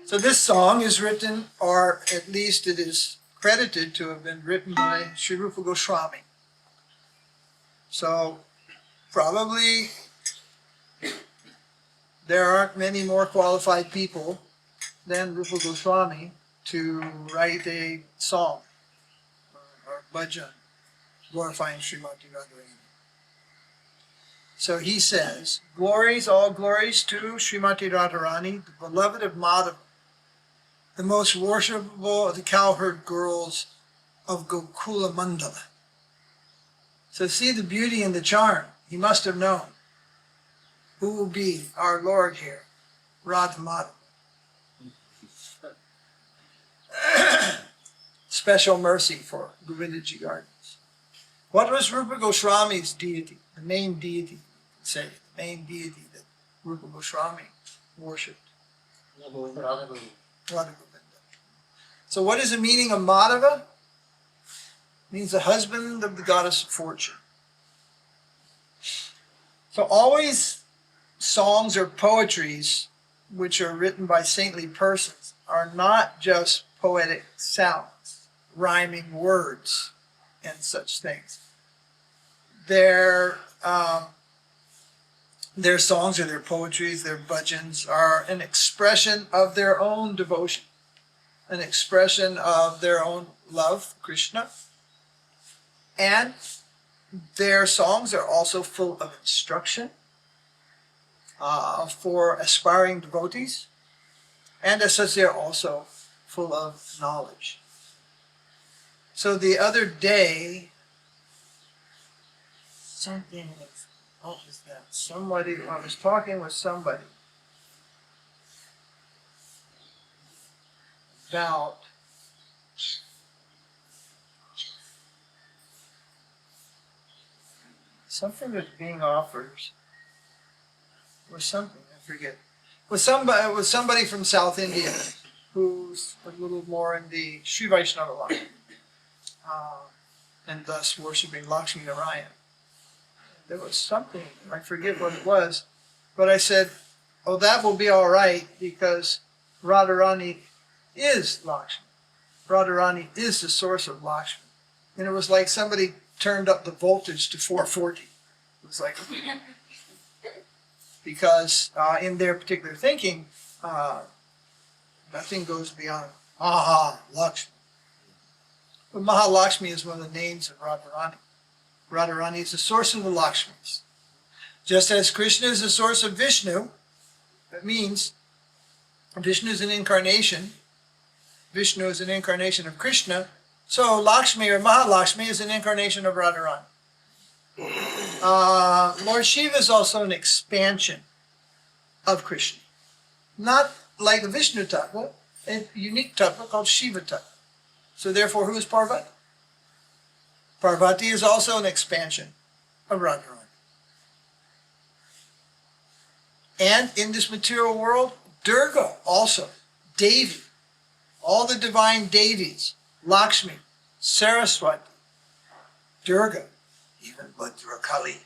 So this song is written, or at least it is credited to have been written by Sri Rupa Gosvāmī. So probably there aren't many more qualified people than Rupa Gosvāmī to write a song or bhajan glorifying Srimati Radharāṇī. So he says, glories, all glories to Srimati Radharāṇī, the beloved of Madhava, the most worshipable of the cowherd girls of Gokula Mandala. So see the beauty and the charm. He must have known who will be our Lord here, Radha Madhava. Special mercy for Govindaji Gardens. What was Rupa Gosvāmī's deity, the main deity, you could say, the main deity that Rupa Gosvāmī worshipped? Radha Govinda. So what is the meaning of Madhava? It means the husband of the goddess of fortune. So always songs or poetries which are written by saintly persons are not just poetic sounds, rhyming words, and such things. Their songs or their poetries, their bhajans are an expression of their own devotion, an expression of their own love for Krishna. And their songs are also full of instruction for aspiring devotees. And as such, they're also full of knowledge. So the other day, what was that? I was talking with somebody about something that's being offered, or something, I forget. With somebody from South India who's a little more in the Sri Vaishnava line, and thus worshipping Lakshmi Narayan. There was something, I forget what it was, but I said, oh, that will be all right because Rādhārāṇī is Lakshmi. Rādhārāṇī is the source of Lakshmi. And it was like somebody turned up the voltage to 440. It was like, because in their particular thinking, nothing goes beyond Lakshmi. But Mahalakshmi is one of the names of Rādhārāṇī. Rādhārāṇī is the source of the Lakshmis. Just as Krishna is the source of Vishnu, that means Vishnu is an incarnation. Vishnu is an incarnation of Krishna. So Lakshmi or Mahalakshmi is an incarnation of Rādhārāṇī. Lord Shiva is also an expansion of Krishna. Not like the Vishnu tattva, a unique tattva called Shiva tattva. So therefore, who is Parvati? Parvati is also an expansion of Rādhārāṇī. And in this material world, Durga also, Devi, all the divine Devis, Lakshmi, Saraswati, Durga, even Bhadrakali,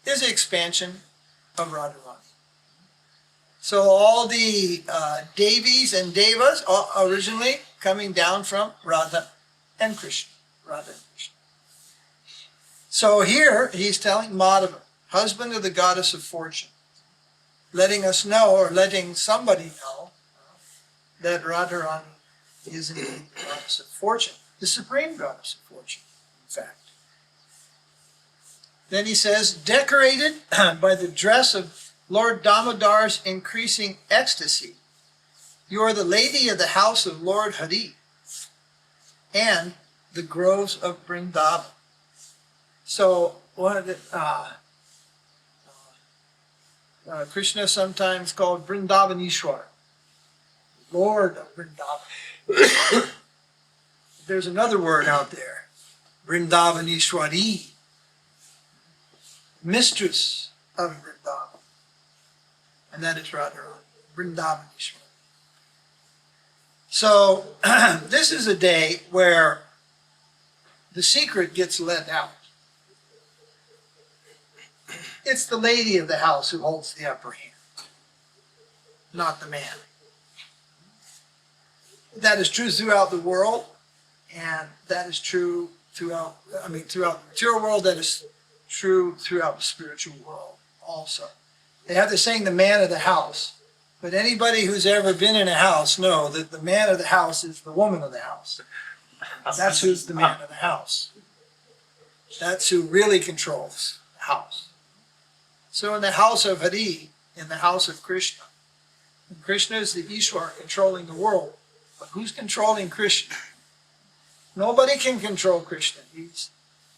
is an expansion of Rādhārāṇī. So all the Devis and Devas are originally coming down from Radha and Krishna. Radha and Krishna. So here he's telling Madhava, husband of the goddess of fortune, letting us know, or letting somebody know, that Rādhārāṇī is indeed the goddess of fortune, the supreme goddess of fortune, in fact. Then he says, decorated by the dress of Lord Damodar's increasing ecstasy, you are the lady of the house of Lord Hari and the groves of Vṛndāvana. So one of the Krishna sometimes called Vṛndāvanīśvara, Lord of Vṛndāvana. There's another word out there, Vṛndāvanīśvārī, mistress of Vṛndāvana. And that is Rādhārāṇī, Vṛndāvanīśvara. So this is a day where the secret gets let out. It's the lady of the house who holds the upper hand, not the man. that is true throughout the world, and that is true throughout the material world, that is true throughout the spiritual world also. They have the saying, the man of the house. But anybody who's ever been in a house know that the man of the house is the woman of the house. That's who's the man of the house. That's who really controls the house. So in the house of Hari, in the house of Krishna, and Krishna is the Ishwar controlling the world. But who's controlling Krishna? Nobody can control Krishna.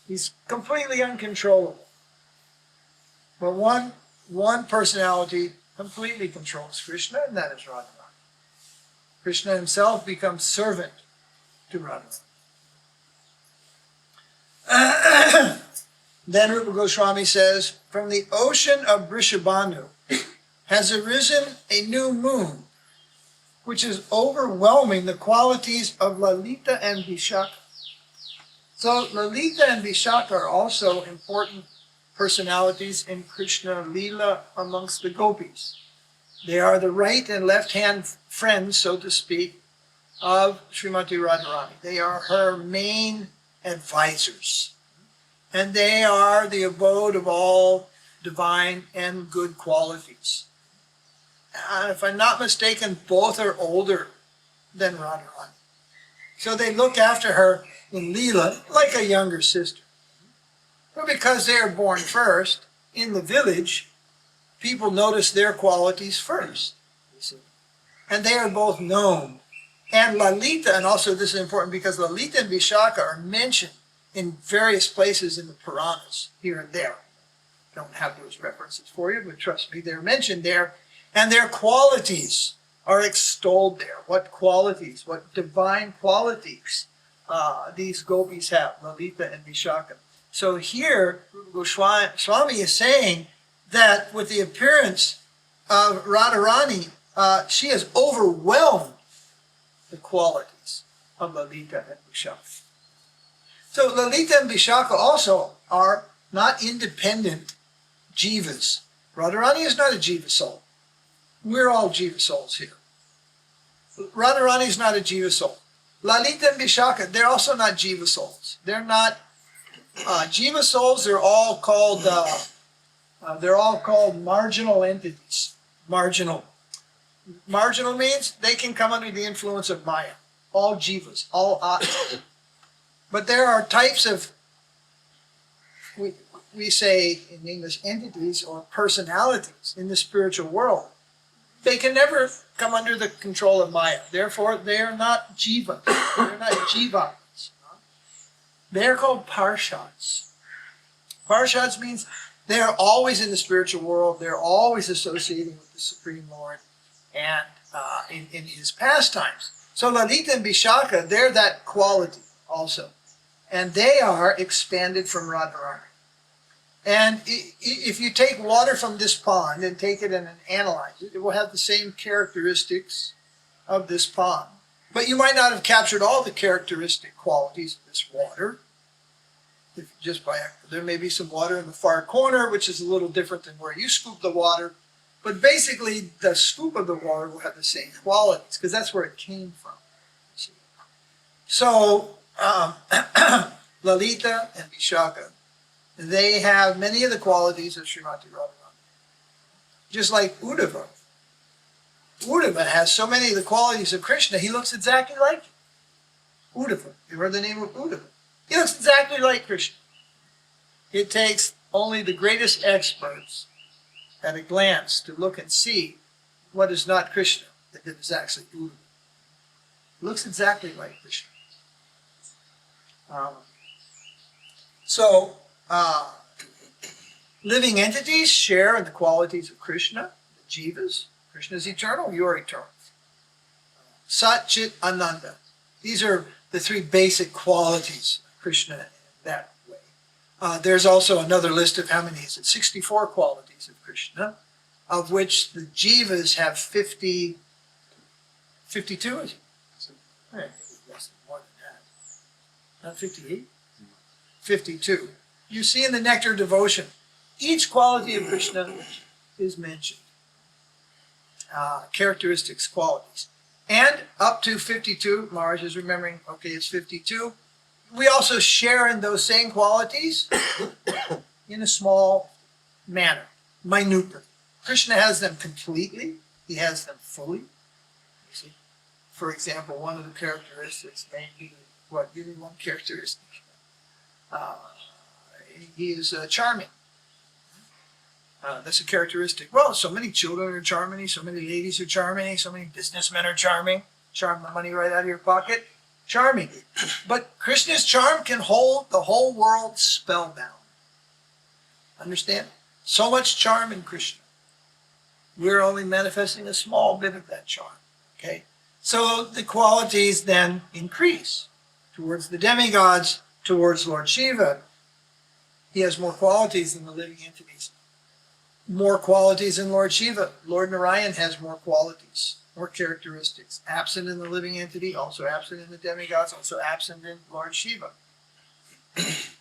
He's completely uncontrollable. But one personality completely controls Krishna, and that is Rādhārāṇī. Krishna himself becomes servant to Rādhārāṇī. Then Rupa Gosvāmī says, from the ocean of Vṛṣabhanu has arisen a new moon, which is overwhelming the qualities of Lalitā and Viśākhā. So Lalitā and Viśākhā are also important personalities in Krishna Lila amongst the gopis. They are the right and left hand friends, so to speak, of Srimati Rādhārāṇī. They are her main advisors. And they are the abode of all divine and good qualities. And if I'm not mistaken, both are older than Rādhārāṇī. So they look after her in Lila like a younger sister. But because they are born first, in the village, people notice their qualities first. You see. And they are both known. And Lalitā, and also this is important because Lalitā and Viśākhā are mentioned in various places in the Puranas, here and there. Don't have those references for you, but trust me, they're mentioned there. And their qualities are extolled there. What qualities, what divine qualities these gopis have, Lalitā and Viśākhā. So here, Swami is saying that with the appearance of Rādhārāṇī, she has overwhelmed the qualities of Lalitā and Viśākhā. So Lalitā and Viśākhā also are not independent jīvas. Rādhārāṇī is not a jiva soul. We're all jiva souls here. Rādhārāṇī is not a jiva soul. Lalitā and Viśākhā, they're also not jiva souls. They're not jiva souls. They're all called marginal entities. Marginal. Marginal means they can come under the influence of Maya. All jivas, all ācāryas. But there are types of, we say in English, entities or personalities in the spiritual world. They can never come under the control of Maya. Therefore, they are not jivas. They're not jīvas. They're called parshads. Parshads means they are always in the spiritual world. They're always associating with the Supreme Lord and in his pastimes. So Lalitā and Viśākhā, they're that quality also. And they are expanded from Rādhārāṇī. And if you take water from this pond and take it and analyze it, it will have the same characteristics of this pond. But you might not have captured all the characteristic qualities of this water. There may be some water in the far corner, which is a little different than where you scoop the water. But basically, the scoop of the water will have the same qualities, because that's where it came from. So, Lalitā and Viśākhā, they have many of the qualities of Srimati Rādhārāṇī. Just like Uddhava. Uddhava has so many of the qualities of Krishna, he looks exactly like him. Uddhava. You heard the name of Uddhava. He looks exactly like Krishna. It takes only the greatest experts at a glance to look and see what is not Krishna, that it is actually Uddhava. It looks exactly like Krishna. Living entities share in the qualities of Krishna, the jīvas. Krishna is eternal, you are eternal. Sat, Chit, Ananda. These are the three basic qualities of Krishna in that way. There's also another list of how many is it? 64 qualities of Krishna, of which the jīvas have 52, is it? I think it's less than more than that. Not 58? 52. You see in the Nectar of Devotion, each quality of Krishna is mentioned. Characteristics, qualities. And up to 52, Maharaj is remembering, okay, it's 52. We also share in those same qualities in a small manner, minutely. Krishna has them completely. He has them fully. You see? For example, one of the characteristics may be, what, give me one characteristic. He is charming. That's a characteristic. Well, so many children are charming, so many ladies are charming, so many businessmen are charming. Charm the money right out of your pocket. Charming. But Krishna's charm can hold the whole world spellbound. Understand? So much charm in Krishna. We're only manifesting a small bit of that charm. Okay? So the qualities then increase towards the demigods, towards Lord Shiva. He has more qualities than the living entities. More qualities in Lord Shiva. Lord Narayan has more qualities, more characteristics. Absent in the living entity, also absent in the demigods, also absent in Lord Shiva.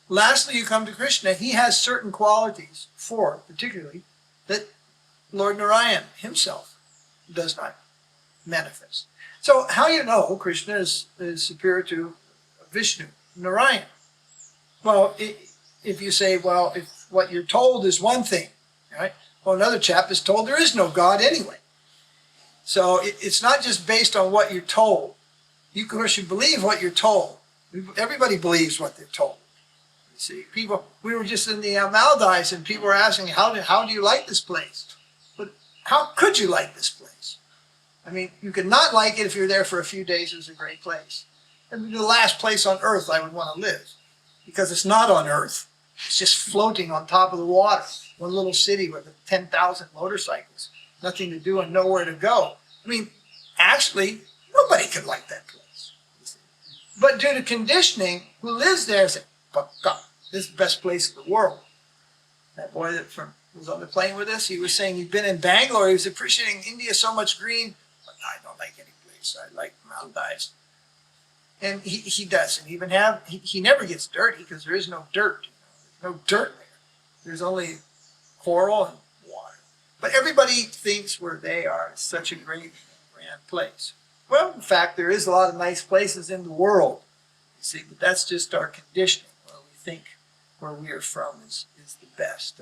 Lastly, you come to Krishna. He has certain qualities, four particularly, that Lord Narayan himself does not manifest. So how you know Krishna is superior to Vishnu, Narayan? Well, if you say, well, if what you're told is one thing, right? Well, another chap is told there is no God anyway. So it's not just based on what you're told. You, of course, you believe what you're told. Everybody believes what they're told. You see, people. We were just in the Maldives, and people were asking, "How do you like this place?" But how could you like this place? I mean, you could not like it if you're there for a few days. It's a great place. And the last place on earth I would want to live, because it's not on earth. It's just floating on top of the water. One little city with 10,000 motorcycles. Nothing to do and nowhere to go. I mean, actually, nobody could like that place. But due to conditioning, who lives there say, "But God, this is the best place in the world." That boy that was on the plane with us, he was saying he'd been in Bangalore. He was appreciating India so much green. But I don't like any place. I like Maldives. And he doesn't even have, he never gets dirty because there is no dirt. There's no dirt there. There's only coral and water. But everybody thinks where they are is such a great, grand place. Well, in fact, there is a lot of nice places in the world. You see, but that's just our conditioning. Where we think where we are from is the best.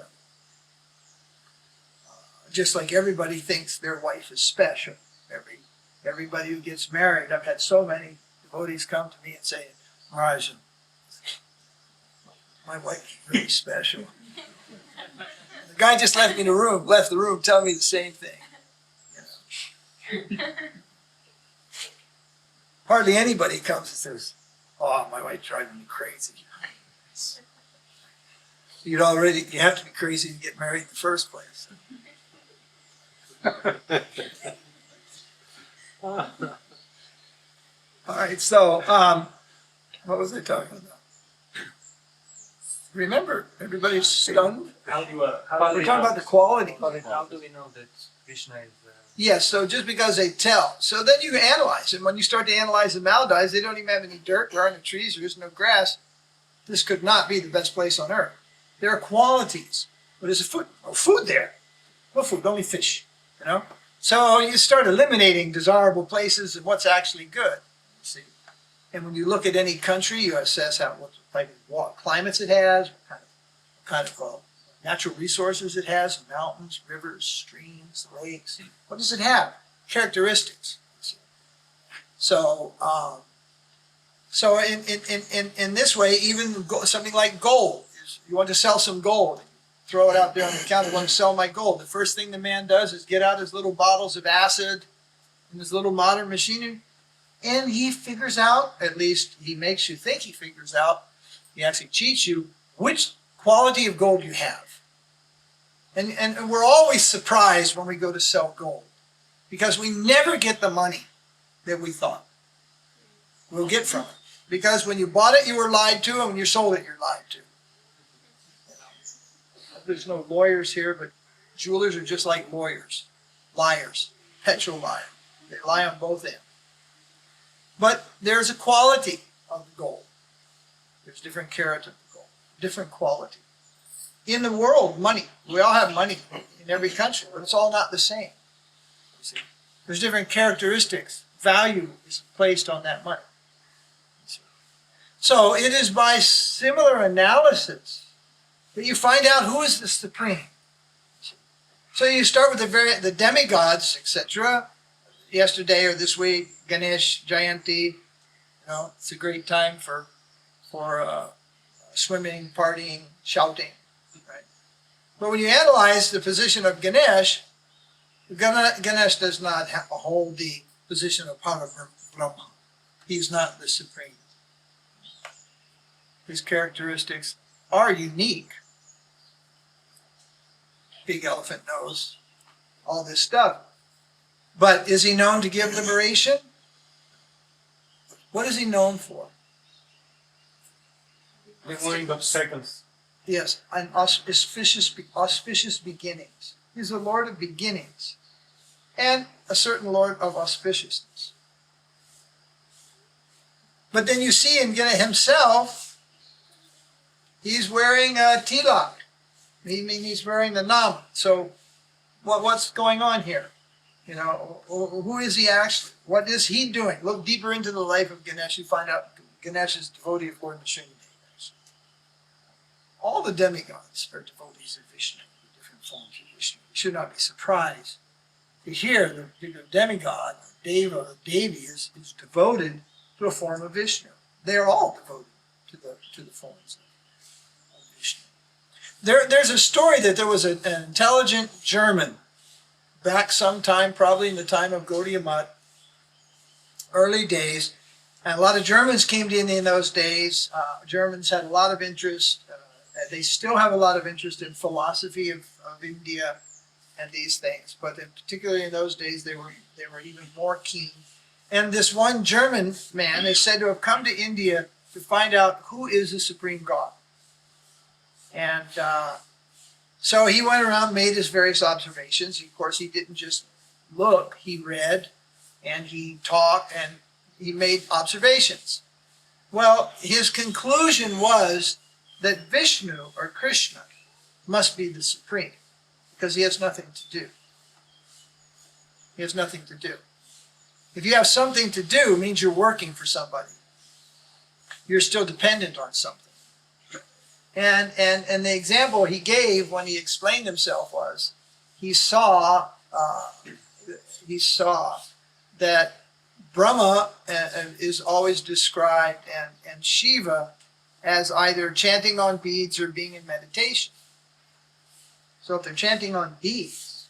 Just like everybody thinks their wife is special. Everybody who gets married, I've had so many devotees come to me and say, "Maharaj, my wife is really special." The guy just left the room telling me the same thing. You know. Hardly anybody comes and says, "Oh, my wife driving me crazy." You have to be crazy to get married in the first place. All right, so what was I talking about? Remember, everybody's stunned. We're talking about the quality. How do we know that Krishna is... Yes, so just because they tell. So then you analyze. And when you start to analyze the Maldives, they don't even have any dirt. There aren't any trees. There is no grass. This could not be the best place on earth. There are qualities. But is food? No food there. No food, only fish. You know? So you start eliminating desirable places and what's actually good. You see? And when you look at any country, you assess what type of climates it has, what kind of natural resources it has, mountains, rivers, streams, lakes. What does it have? Characteristics. So, in this way, even something like gold. You want to sell some gold. Throw it out there on the counter. Want to sell my gold. The first thing the man does is get out his little bottles of acid and his little modern machinery. And he figures out, at least he makes you think he figures out, he actually cheats you, which quality of gold you have. And we're always surprised when we go to sell gold, because we never get the money that we thought we'll get from it. Because when you bought it, you were lied to, and when you sold it, you're lied to. There's no lawyers here, but jewelers are just like lawyers, liars, perpetual liar. They lie on both ends. But there's a quality of the gold. There's different carats of the gold, different quality. In the world, money. We all have money in every country, but it's all not the same. See? There's different characteristics. value is placed on that money. So it is by similar analysis that you find out who is the supreme. So you start with the demigods, etc. Yesterday or this week, Ganesh, Jayanti. It's a great time for swimming, partying, shouting. Right? But when you analyze the position of Ganesh, Ganesh does not hold the position of Brahma. He's not the supreme. His characteristics are unique. Big elephant nose, all this stuff. But is he known to give liberation? What is he known for? Removing obstacles. Yes, and auspicious beginnings. He's the Lord of beginnings and a certain Lord of auspiciousness. But then you see in Ganesh himself, he's wearing a tilaka. He's wearing the nama. So what's going on here? Who is he actually? What is he doing? Look deeper into the life of Ganesh. You find out Ganesh is devotee according to Śrīla Narasiṅgha. All the demigods are devotees of Vishnu, different forms of Vishnu. You should not be surprised to hear the demigod, Deva, or Devi, is devoted to a form of Vishnu. They are all devoted to the forms of Vishnu. There's a story that there was an intelligent German back sometime, probably in the time of Gaudiya Math, early days, and a lot of Germans came to India in those days. Germans had a lot of interest. They still have a lot of interest in philosophy of India and these things, but particularly in those days, they were even more keen. And this one German man is said to have come to India to find out who is the supreme God. And so he went around, made his various observations. Of course, he didn't just look, he read, and he talked, and he made observations. Well, his conclusion was that Vishnu, or Krishna, must be the supreme, because he has nothing to do. He has nothing to do. If you have something to do, it means you're working for somebody. You're still dependent on something. And the example he gave when he explained himself was, he saw that Brahma is always described and Shiva as either chanting on beads or being in meditation. So if they're chanting on beads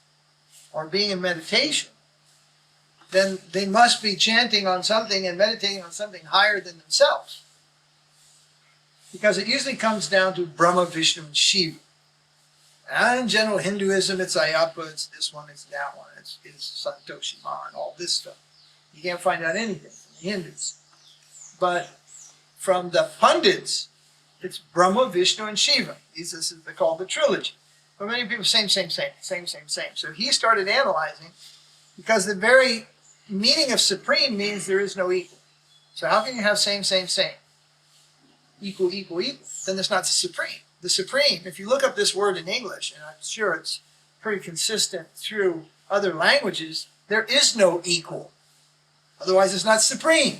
or being in meditation, then they must be chanting on something and meditating on something higher than themselves. Because it usually comes down to Brahma, Vishnu, and Shiva. And in general Hinduism, it's Ayappa, it's this one, it's that one, it's Santoshi Ma, and all this stuff. You can't find out anything from the Hindus. But from the Pandits, it's Brahma, Vishnu, and Shiva. This is they're called the trilogy. But many people, same. So he started analyzing, because the very meaning of supreme means there is no equal. So how can you have same? Equal. Then it's not the supreme. The supreme, if you look up this word in English, and I'm sure it's pretty consistent through other languages, there is no equal. Otherwise it's not supreme.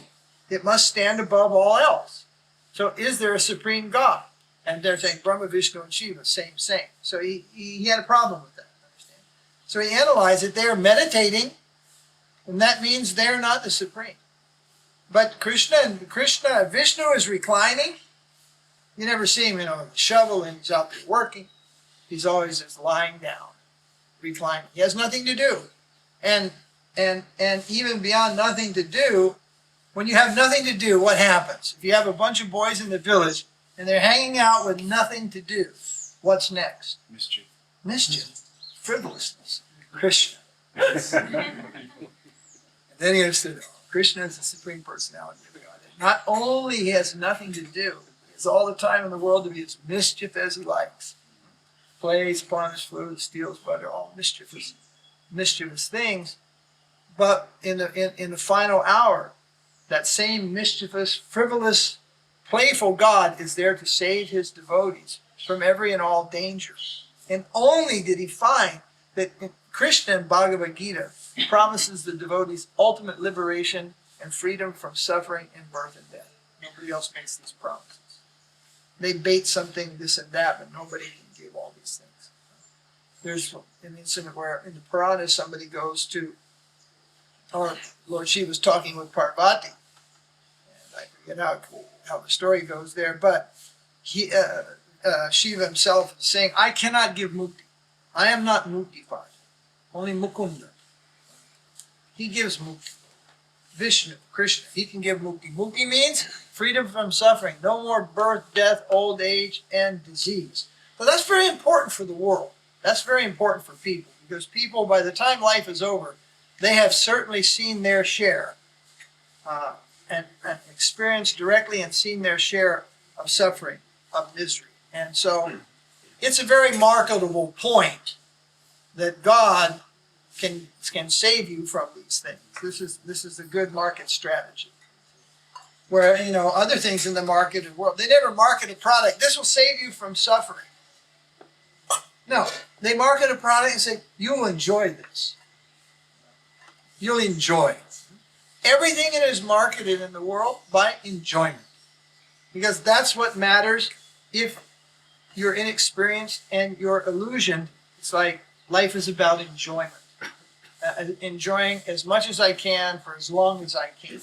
It must stand above all else. So is there a supreme God? And they're saying Brahma, Vishnu, and Shiva, same. So he had a problem with that, understand? So he analyzed it. They are meditating, and that means they're not the supreme. But Vishnu is reclining. You never see him, with a shovel, and he's out there working. He's always just lying down, reclining. He has nothing to do. And even beyond nothing to do, when you have nothing to do, what happens? If you have a bunch of boys in the village and they're hanging out with nothing to do, what's next? Mischief. Frivolousness. Krishna. And then he understood, Krishna is the Supreme Personality of God. Not only he has nothing to do, he has all the time in the world to be as mischief as he likes. Plays upon his flute, steals butter, all mischievous things. But in the final hour, that same mischievous, frivolous, playful God is there to save his devotees from every and all danger. And only did he find that Krishna in Bhagavad Gita promises the devotees ultimate liberation and freedom from suffering in birth and death. Nobody else makes these promises. They bait something, this and that, but nobody can give all these things. There's an incident where in the Puranas somebody goes to, or Lord Shiva was talking with Parvati, and I forget how the story goes there, but he, Shiva himself is saying, I cannot give mukti. I am not mukti part. Only Mukunda. He gives mukti. Vishnu, Krishna, he can give mukti. Mukti means freedom from suffering. No more birth, death, old age, and disease. So that's very important for the world. That's very important for people. Because people, by the time life is over, they have certainly seen their share and experienced directly and seen their share of suffering, of misery. And so it's a very marketable point that God can save you from these things. This is a good market strategy. Where, other things in the marketed world, they never market a product. This will save you from suffering. No, they market a product and say, you'll enjoy this. You'll enjoy it. Everything that is marketed in the world by enjoyment. Because that's what matters if you're inexperienced and you're illusioned. It's like life is about enjoyment. Enjoying as much as I can for as long as I can.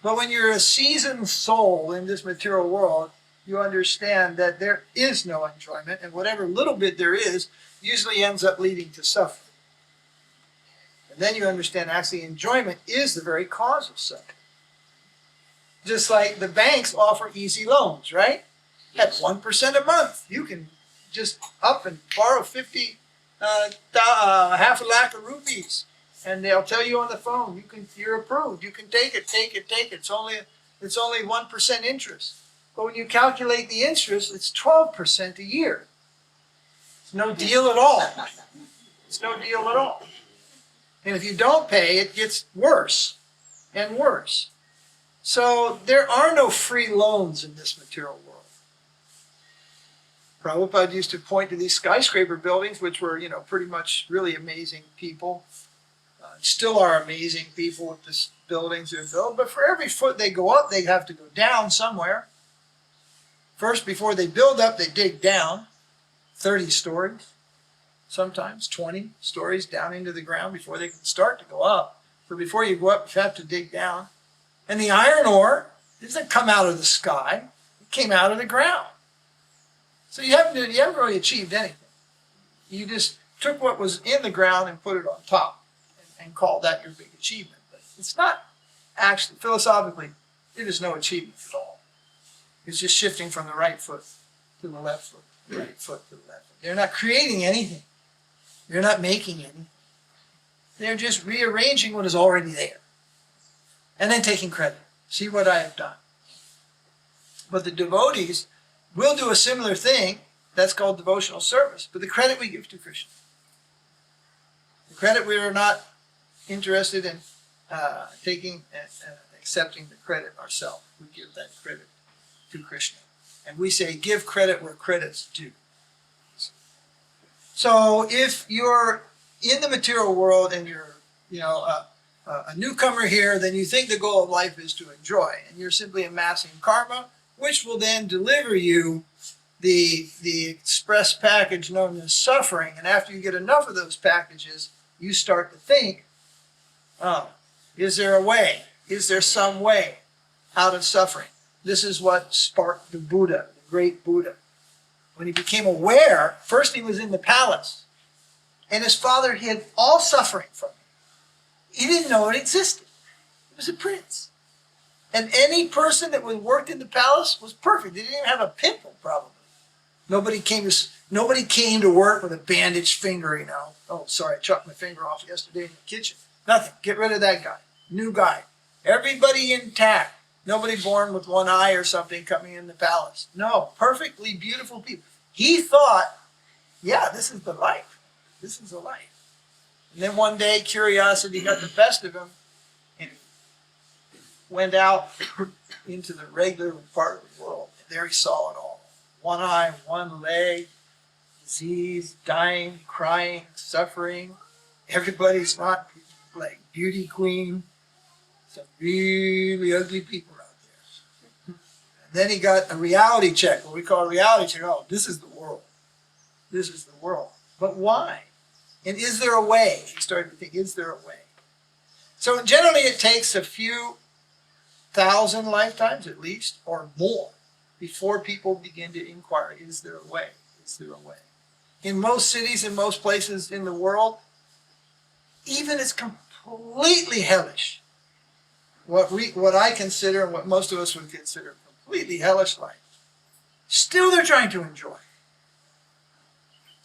But when you're a seasoned soul in this material world, you understand that there is no enjoyment, and whatever little bit there is usually ends up leading to suffering. And then you understand actually enjoyment is the very cause of suffering. Just like the banks offer easy loans, right? At 1% a month, you can just up and borrow half a lakh of rupees, and they'll tell you on the phone, you're approved. You can take it. It's only 1% interest. But when you calculate the interest, it's 12% a year. It's no deal at all. It's no deal at all. And if you don't pay, it gets worse and worse. So there are no free loans in this material world. Prabhupada used to point to these skyscraper buildings, which were, pretty much really amazing people. Still are amazing people with these buildings they're built. But for every foot they go up, they have to go down somewhere. First, before they build up, they dig down 30 stories, sometimes 20 stories down into the ground before they can start to go up. So before you go up, you have to dig down. And the iron ore doesn't come out of the sky. It came out of the ground. So you haven't really achieved anything. You just took what was in the ground and put it on top and called that your big achievement. But it's not actually, philosophically, it is no achievement at all. It's just shifting from the right foot to the left foot, the right foot to the left foot. They're not creating anything. They're not making anything. They're just rearranging what is already there. And then taking credit. See what I have done. But the devotees will do a similar thing. That's called devotional service. But the credit we give to Krishna. The credit we are not interested in taking and accepting the credit ourselves. We give that credit to Krishna. And we say, give credit where credit's due. So if you're in the material world and you're, a newcomer here, then you think the goal of life is to enjoy. And you're simply amassing karma, which will then deliver you the express package known as suffering. And after you get enough of those packages, you start to think, is there a way? Is there some way out of suffering? This is what sparked the Buddha, the great Buddha. When he became aware, first he was in the palace, and his father hid all suffering from him. He didn't know it existed. He was a prince. And any person that worked in the palace was perfect. They didn't even have a pimple, probably. Nobody came to work with a bandaged finger, Oh, sorry, I chopped my finger off yesterday in the kitchen. Nothing. Get rid of that guy. New guy. Everybody intact. Nobody born with one eye or something coming in the palace. No, perfectly beautiful people. He thought, yeah, this is the life. This is the life. And then one day, curiosity got the best of him, and went out into the regular part of the world. And there he saw it all. One eye, one leg, disease, dying, crying, suffering. Everybody's not like beauty queen. Some really ugly people out there. And then he got a reality check, what we call a reality check. Oh, this is the world. This is the world. But why? And is there a way? He started to think, is there a way? So generally it takes a few thousand lifetimes at least, or more, before people begin to inquire, is there a way? Is there a way? In most cities, in most places in the world, even it's completely hellish. What I consider, and what most of us would consider completely hellish life, still they're trying to enjoy.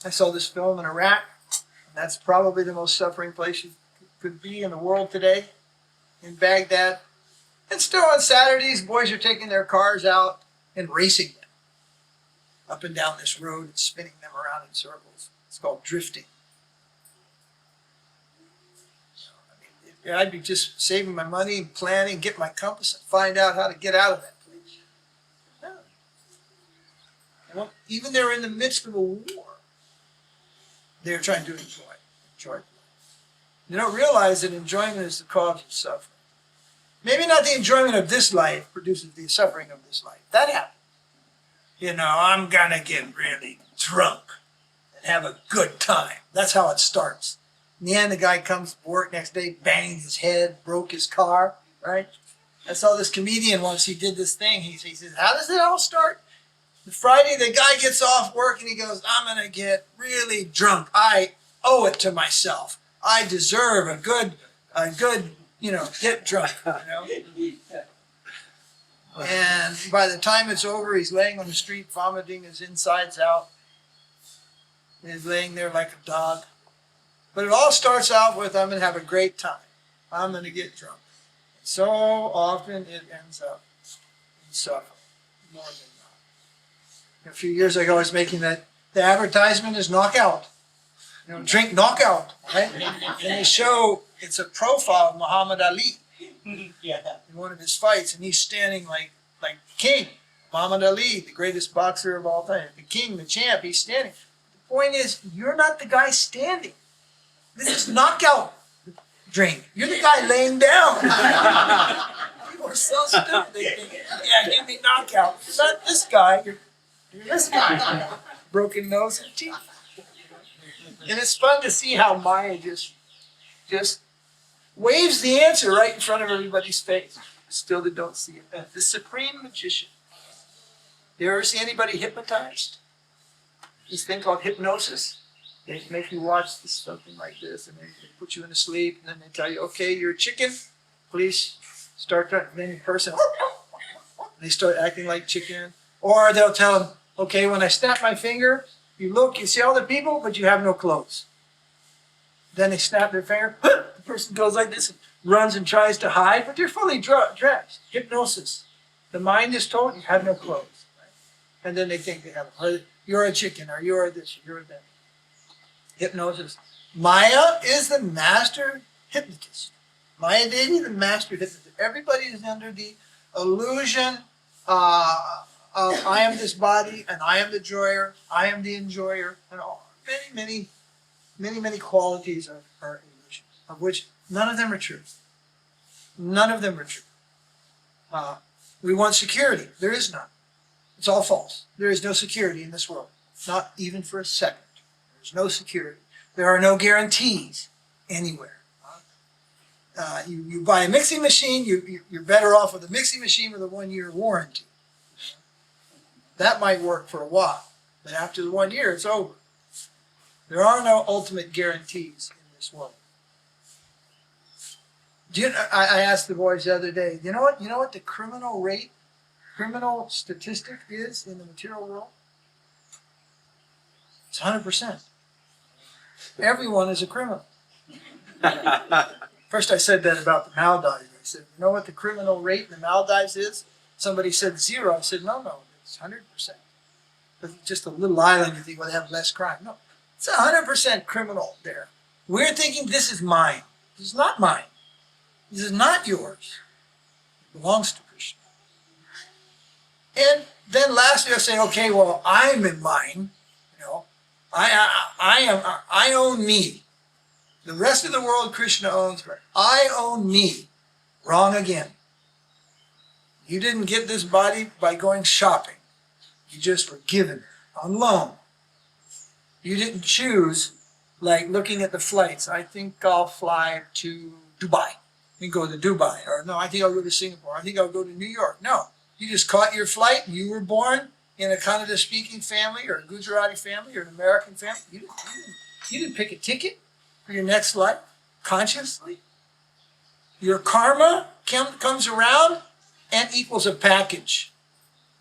I saw this film in Iraq, and that's probably the most suffering place you could be in the world today, in Baghdad. And still on Saturdays, boys are taking their cars out and racing them up and down this road and spinning them around in circles. It's called drifting. I mean, I'd be just saving my money and planning, get my compass and find out how to get out of that place. No. Well, even they're in the midst of a war, they're trying to enjoy. You don't realize that enjoyment is the cause of suffering. Maybe not the enjoyment of this life produces the suffering of this life. That happens. You know, I'm going to get really drunk and have a good time. That's how it starts. In the end, the guy comes to work next day, banged his head, broke his car, right? I saw this comedian once, he did this thing. He says, how does it all start? Friday, the guy gets off work and he goes, I'm going to get really drunk. I owe it to myself. I deserve a good, get drunk, And by the time it's over, he's laying on the street, vomiting his insides out. And he's laying there like a dog. But it all starts out with, I'm going to have a great time. I'm going to get drunk. So often it ends up in suffering, more than not. A few years ago, I was making the advertisement is knockout. Drink knockout, right? And they show, it's a profile of Muhammad Ali in one of his fights, and he's standing like king. Muhammad Ali, the greatest boxer of all time, the king, the champ, he's standing. The point is, you're not the guy standing. This is knockout drink. You're the guy laying down. People are so stupid. They think, yeah, give me knockout. You're not this guy. You're this guy. Broken nose and teeth. And it's fun to see how Maya just waves the answer right in front of everybody's face. Still they don't see it. The supreme magician. You ever see anybody hypnotized? This thing called hypnosis. They make you watch something like this, and they put you into sleep, and then they tell you, okay, you're a chicken. Please start to, then the person, they start acting like chicken. Or they'll tell them, okay, when I snap my finger, you look, you see all the people, but you have no clothes. Then they snap their finger, the person goes like this and runs and tries to hide, but they're fully dressed. Hypnosis. The mind is told you have no clothes. Right? And then they think they have, you're a chicken, or you're this, or you're that. Hypnosis. Maya is the master hypnotist. Maya Devi, the master hypnotist. Everybody is under the illusion of I am this body, and I am the joyer, I am the enjoyer, and all many qualities of our illusions, of which none of them are true. None of them are true. We want security. There is none. It's all false. There is no security in this world, not even for a second. There's no security. There are no guarantees anywhere. You buy a mixing machine, you're better off with a mixing machine with a 1-year warranty. That might work for a while, but after the 1 year, it's over. There are no ultimate guarantees in this world. I asked the boys the other day, you know what the criminal statistic is in the material world? It's 100%. Everyone is a criminal. First I said that about the Maldives. I said, you know what the criminal rate in the Maldives is? Somebody said 0. I said, no, it's 100%. But just a little island, you think, well, they have less crime. No, it's 100% criminal there. We're thinking this is mine. This is not mine. This is not yours. It belongs to Krishna. And then lastly, I say, okay, well, I'm in mine. I own me. The rest of the world Krishna owns, but I own me. Wrong again. You didn't get this body by going shopping. You just were given on loan. You didn't choose, like looking at the flights. I think I'll fly to Dubai. You go to Dubai. Or no, I think I'll go to Singapore. I think I'll go to New York. No. You just caught your flight and you were born in a Kannada speaking family or a Gujarati family or an American family. You didn't pick a ticket for your next life consciously. Your karma comes around and equals a package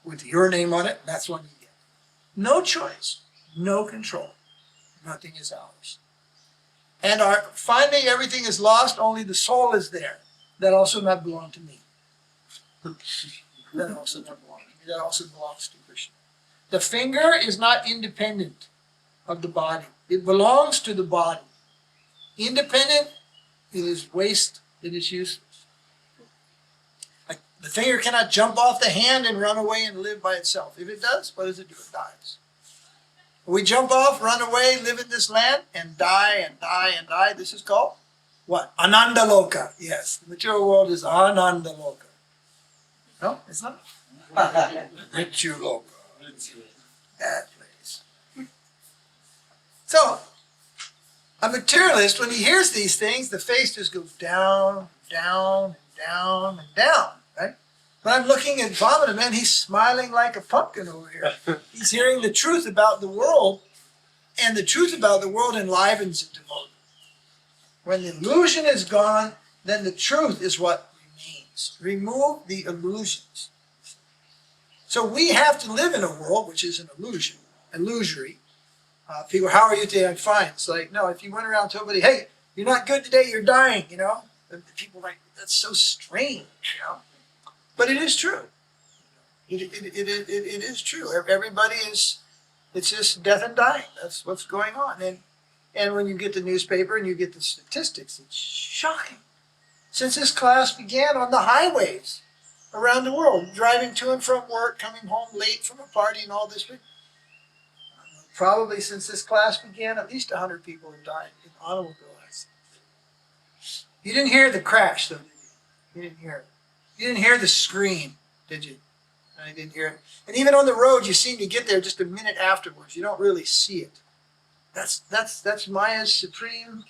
with your name on it. That's what you get. No choice, no control. Nothing is ours. And finally everything is lost, only the soul is there. That also not belong to me. That also not belong to me. That also belongs to Krishna. The finger is not independent of the body. It belongs to the body. Independent, it is waste, it is useless. Like the finger cannot jump off the hand and run away and live by itself. If it does, what does it do? It dies. We jump off, run away, live in this land, and die and die and die. This is called what? Anandaloka. Yes, the material world is Anandaloka. No, it's not. Rityuloka. That place. So, a materialist, when he hears these things, the face just goes down, down, down, and down, right? But I'm looking at Vāmana, man, he's smiling like a pumpkin over here. He's hearing the truth about the world, and the truth about the world enlivens a devotee. When the illusion is gone, then the truth is what remains. Remove the illusions. So we have to live in a world which is an illusion, illusory. People, how are you today? I'm fine. It's like, no, if you went around and told somebody, hey, you're not good today, you're dying, you know? And people are like, that's so strange, you know? But it is true. It is true. Everybody is, it's just death and dying. That's what's going on. And when you get the newspaper and you get the statistics, it's shocking. Since this class began on the highways around the world, driving to and from work, coming home late from a party and all this, probably since this class began, at least 100 people have died in automobile accidents. You didn't hear the crash, though, did you? You didn't hear it. You didn't hear the scream, did you? I didn't hear it. And even on the road, you seem to get there just a minute afterwards. You don't really see it. That's Maya's supreme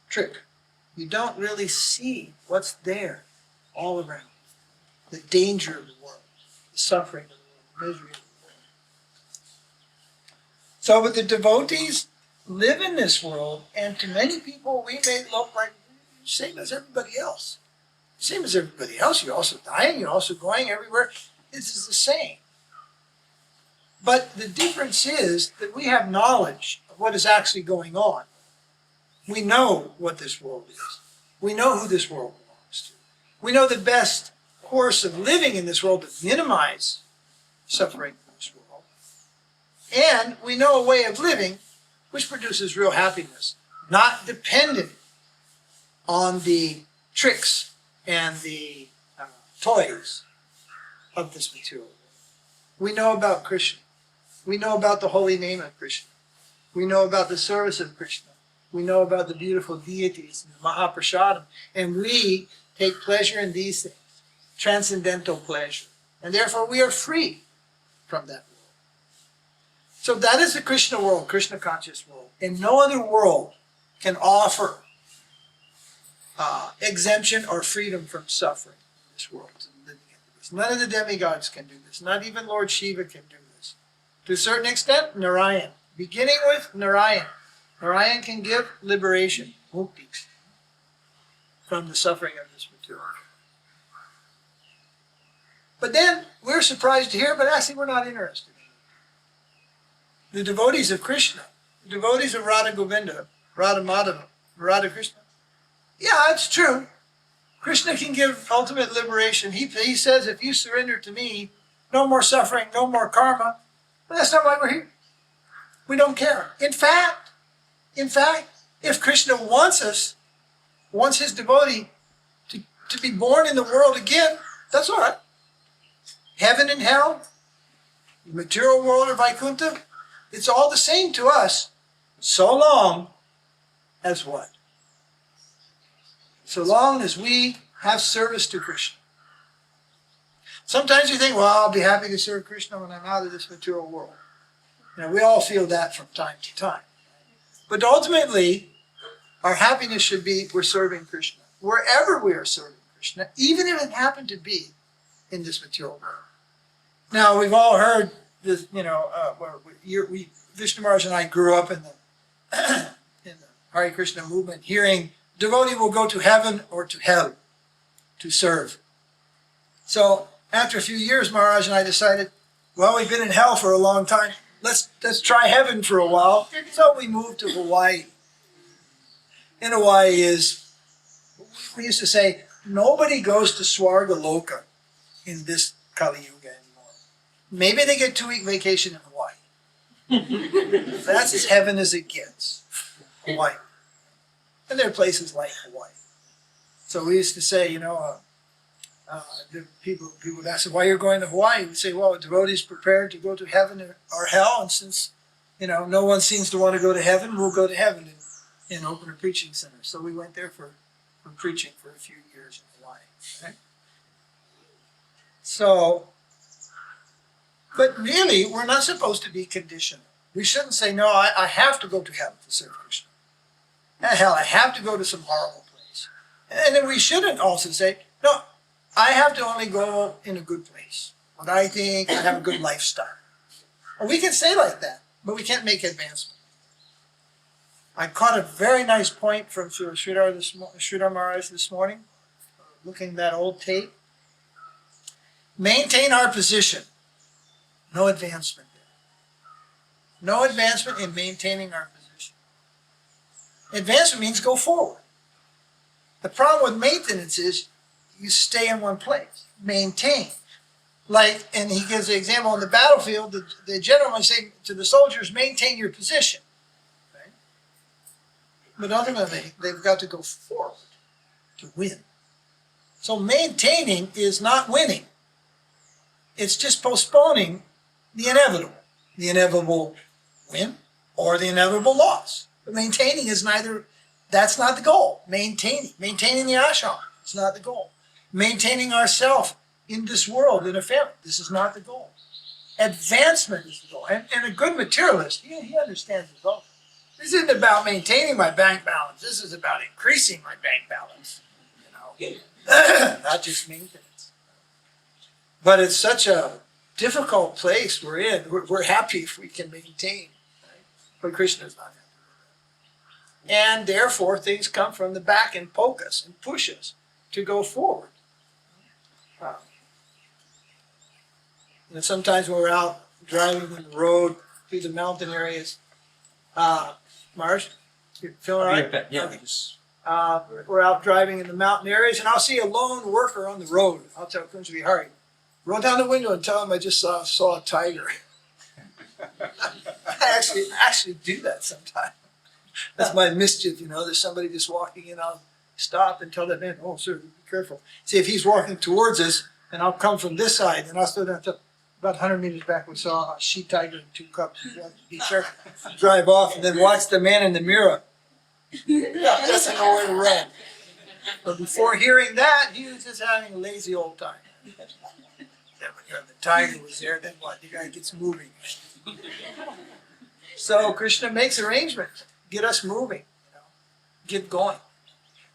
trick. You don't really see what's there all around. The danger of the world, the suffering of the world, the misery of the world. So, but the devotees live in this world, and to many people, we may look like the same as everybody else. Same as everybody else. You're also dying. You're also going everywhere. This is the same. But the difference is that we have knowledge of what is actually going on. We know what this world is. We know who this world belongs to. We know the best course of living in this world to minimize suffering in this world. And we know a way of living which produces real happiness, not dependent on the tricks and the toys of this material world. We know about Krishna. We know about the holy name of Krishna. We know about the service of Krishna. We know about the beautiful deities and the Mahaprasadam. And we take pleasure in these things, transcendental pleasure. And therefore we are free from that world. So that is the Krishna world, Krishna conscious world. And no other world can offer exemption or freedom from suffering in this world. None of the demigods can do this. Not even Lord Shiva can do this. To a certain extent, Narayan. Beginning with Narayan. Narayan can give liberation, mukti, from the suffering of this material. But then we're surprised to hear, but actually we're not interested in it. The devotees of Krishna, the devotees of Radha Govinda, Radha Madhava, Radha Krishna. Yeah, it's true. Krishna can give ultimate liberation. He says, if you surrender to me, no more suffering, no more karma. But that's not why we're here. We don't care. In fact, if Krishna wants his devotee to be born in the world again, that's all right. Heaven and hell, the material world or Vaikuntha, it's all the same to us, So long as what? So long as we have service to Krishna. Sometimes you think, well, I'll be happy to serve Krishna when I'm out of this material world. We all feel that from time to time. But ultimately, our happiness should be we're serving Krishna. Wherever we are serving Krishna, even if it happened to be in this material world. Now, we've all heard this, Vishnu Maharaj and I grew up in the Hare Krishna movement, hearing devotee will go to heaven or to hell to serve. So after a few years, Maharaj and I decided, well, we've been in hell for a long time. Let's try heaven for a while. So we moved to Hawaii. And Hawaii we used to say, nobody goes to Swargaloka in this Kali Yuga anymore. Maybe they get a 2-week vacation in Hawaii. That's as heaven as it gets. Hawaii. And there are places like Hawaii. So we used to say, the people would ask, why you're going to Hawaii? We'd say, well, a devotee is prepared to go to heaven or hell, and since, no one seems to want to go to heaven, we'll go to heaven and open a preaching center. So we went there for preaching for a few years in Hawaii. Okay? So, but really, we're not supposed to be conditional. We shouldn't say, no, I have to go to heaven to serve Krishna. Hell, I have to go to some horrible place. And then we shouldn't also say, no, I have to only go in a good place. What I think, I have a good lifestyle. Well, we can say like that, but we can't make advancement. I caught a very nice point from Śrīla Maharaj this morning, looking at that old tape. Maintain our position. No advancement there. No advancement in maintaining our position. Advancement means go forward. The problem with maintenance is you stay in one place. Maintain. And he gives the example on the battlefield, the general might say to the soldiers, maintain your position. Right? But ultimately, they've got to go forward to win. So maintaining is not winning. It's just postponing the inevitable. The inevitable win or the inevitable loss. But maintaining is neither, that's not the goal. Maintaining the ashram is not the goal. Maintaining ourselves in this world, in a family, this is not the goal. Advancement is the goal. And a good materialist, he understands the goal. This isn't about maintaining my bank balance. This is about increasing my bank balance. Not just maintenance. But it's such a difficult place we're in. We're happy if we can maintain. Right? But Krishna's not happy with that. And therefore, things come from the back and poke us and push us to go forward. And sometimes when we're out driving on the road through the mountain areas, Marsh, you feeling all right? Yeah. Okay. We're out driving in the mountain areas, and I'll see a lone worker on the road. I'll tell Kunj Vihari, roll down the window and tell him I just saw a tiger. I actually do that sometimes. That's my mischief, There's somebody just walking in, I'll stop and tell that man, oh, sir, be careful. See, if he's walking towards us, and I'll come from this side, and I'll slow down to about 100 meters back, we saw a she tiger and 2 cubs. You have to be careful. Drive off, and then watch the man in the mirror. Yeah, doesn't know where to run. But before hearing that, he was just having a lazy old time. Then when the tiger was there, then what? The guy gets moving. So Krishna makes arrangements, get us moving, get going.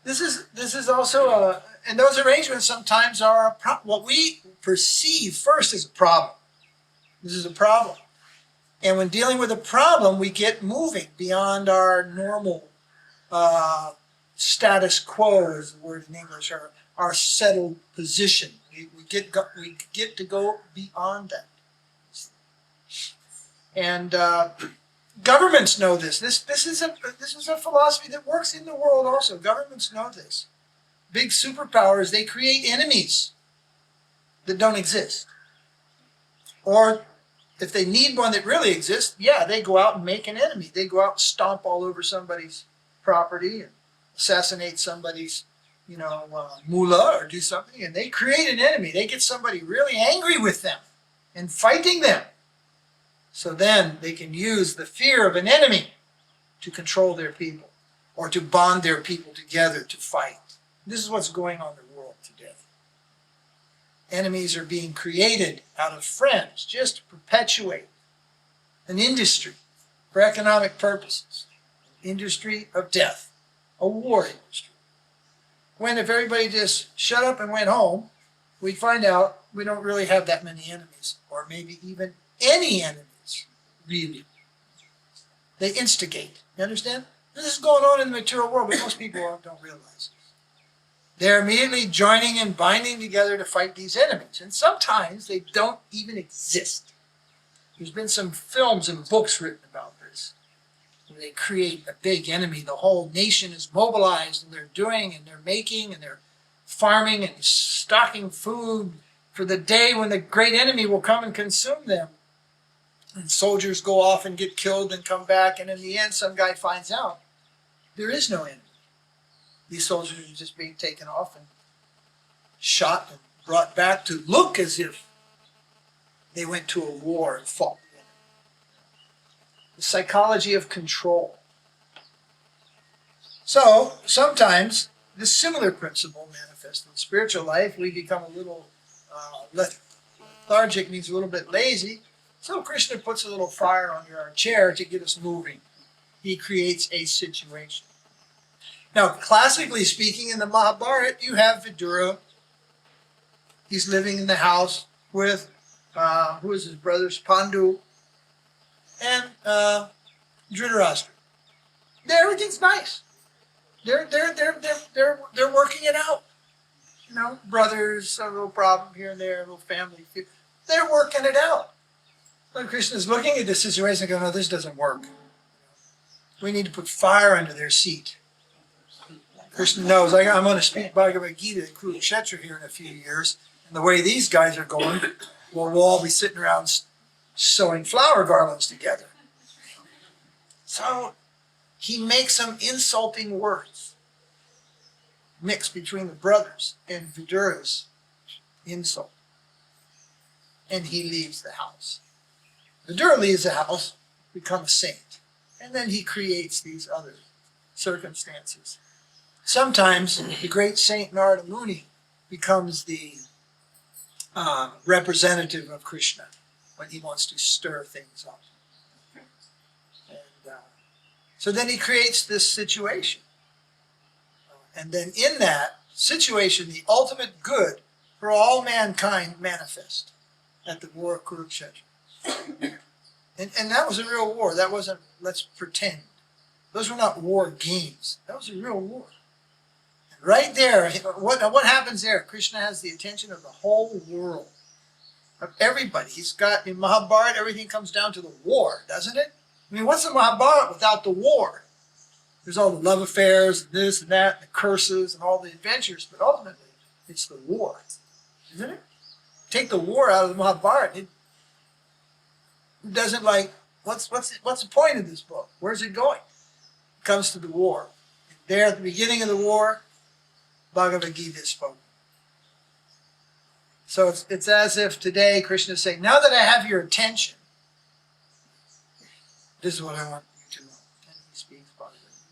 This is also and those arrangements sometimes are what we perceive first as a problem. This is a problem. And when dealing with a problem, we get moving beyond our normal status quo, is the word in English, or our settled position. We get to go beyond that. And governments know this. This is a philosophy that works in the world also. Governments know this. Big superpowers, they create enemies that don't exist. Or if they need one that really exists, they go out and make an enemy. They go out and stomp all over somebody's property and assassinate somebody's, mullah or do something, and they create an enemy. They get somebody really angry with them and fighting them. So then they can use the fear of an enemy to control their people or to bond their people together to fight. This is what's going on in the world today. Enemies are being created out of friends just to perpetuate an industry for economic purposes. Industry of death, a war industry. When if everybody just shut up and went home, we'd find out we don't really have that many enemies, or maybe even any enemies, really. They instigate. You understand? This is going on in the material world, but most people don't realize it. They're immediately joining and binding together to fight these enemies. And sometimes they don't even exist. There's been some films and books written about this, where they create a big enemy. The whole nation is mobilized, and they're doing, and they're making, and they're farming and stocking food for the day when the great enemy will come and consume them. And soldiers go off and get killed and come back, and in the end, some guy finds out there is no enemy. These soldiers are just being taken off and shot and brought back to look as if they went to a war and fought the enemy. The psychology of control. So, sometimes this similar principle manifests in spiritual life. We become a little lethargic, means a little bit lazy. So Krishna puts a little fire under our chair to get us moving. He creates a situation. Now, classically speaking, in the Mahabharata, you have Vidura. He's living in the house with, who is his brothers, Pandu, and Dhritarashtra. Everything's nice. They're working it out. You know, brothers, a little problem here and there, a little family. They're working it out. But Krishna's looking at this situation and going, no, this doesn't work. We need to put fire under their seat. Krishna knows, I'm going to speak Bhagavad Gita to Kurukshetra here in a few years, and the way these guys are going, well, we'll all be sitting around sewing flower garlands together. So he makes some insulting words mixed between the brothers and Vidura's insult. And he leaves the house. Vidura leaves the house, becomes a saint. And then he creates these other circumstances. Sometimes the great Saint Narada Muni becomes the representative of Krishna when he wants to stir things up. And so then he creates this situation. And then in that situation, the ultimate good for all mankind manifest at the war of Kurukshetra. And that was a real war. That wasn't, let's pretend. Those were not war games. That was a real war. Right there, what happens there? Krishna has the attention of the whole world, of everybody. He's got, in Mahabharata, everything comes down to the war, doesn't it? I mean, what's the Mahabharata without the war? There's all the love affairs, and this and that, and the curses, and all the adventures, but ultimately, it's the war, isn't it? Take the war out of the Mahabharata, it doesn't like, what's the point of this book? Where's it going? It comes to the war. There at the beginning of the war, Bhagavad Gita is spoken. So it's as if today Krishna is saying, now that I have your attention, this is what I want you to know. And he speaks Bhagavad Gita.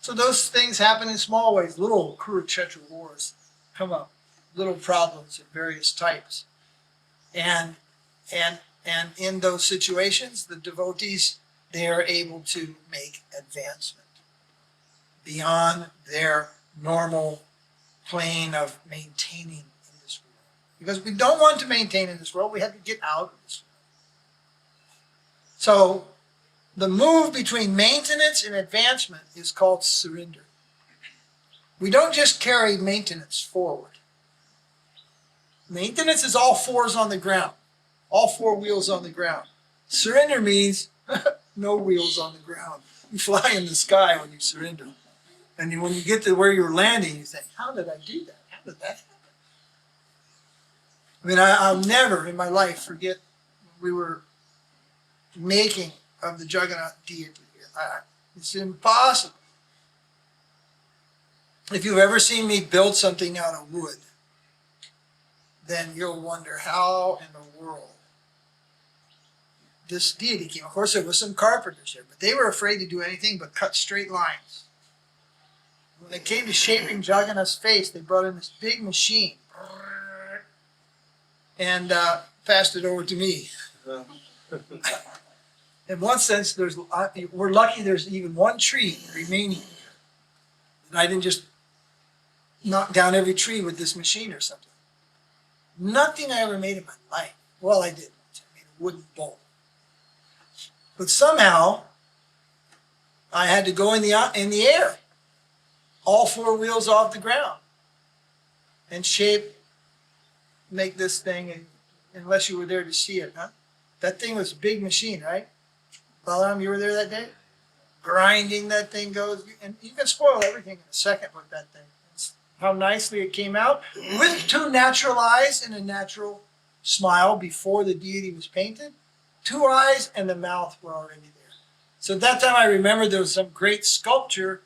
So those things happen in small ways. Little Kurukshetra wars come up. Little problems of various types. And in those situations, the devotees, they are able to make advancement beyond their normal plane of maintaining in this world. Because we don't want to maintain in this world, we have to get out of this world. So the move between maintenance and advancement is called surrender. We don't just carry maintenance forward. Maintenance is all fours on the ground, all four wheels on the ground. Surrender means no wheels on the ground. You fly in the sky when you surrender. And when you get to where you're landing, you think, how did I do that? How did that happen? I mean, I'll never in my life forget we were making of the Jagannath deity here. It's impossible. If you've ever seen me build something out of wood, then you'll wonder how in the world this deity came. Of course, there was some carpenters here, but they were afraid to do anything but cut straight lines. When they came to shaping Jagannath's face, they brought in this big machine and passed it over to me. In one sense, we're lucky there's even one tree remaining. And I didn't just knock down every tree with this machine or something. Nothing I ever made in my life. Well, I did. I made a wooden bowl. But somehow, I had to go in the air, all four wheels off the ground, and make this thing, unless you were there to see it, huh? That thing was a big machine, right? Balaram, you were there that day? Grinding that thing goes, and you can spoil everything in a second with that thing. It's how nicely it came out, with two natural eyes and a natural smile before the deity was painted. Two eyes and the mouth were already there. So at that time I remember there was some great sculpture,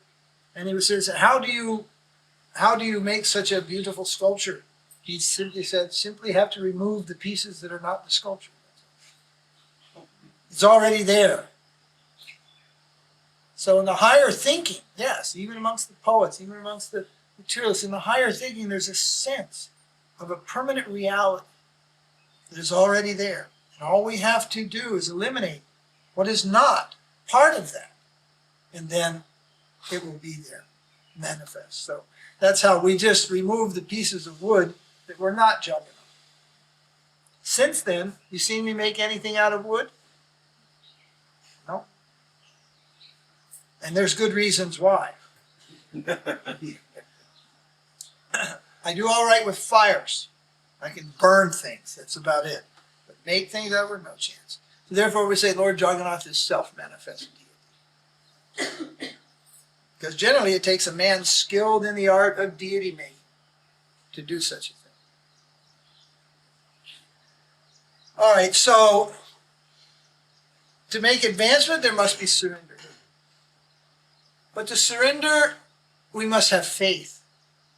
and he says, how do you make such a beautiful sculpture? He simply said, simply have to remove the pieces that are not the sculpture. It's already there. So in the higher thinking, yes, even amongst the poets, even amongst the materialists, in the higher thinking, there's a sense of a permanent reality that is already there. And all we have to do is eliminate what is not part of that. And then it will be there, manifest. So that's how we just remove the pieces of wood that were not Jagannath. Since then, you seen me make anything out of wood? No. And there's good reasons why. I do all right with fires. I can burn things. That's about it. But make things out of, no chance. So therefore, we say Lord Jagannath is self-manifest deity. Because generally, it takes a man skilled in the art of deity making to do such a thing. All right, so to make advancement, there must be surrender. But to surrender, we must have faith.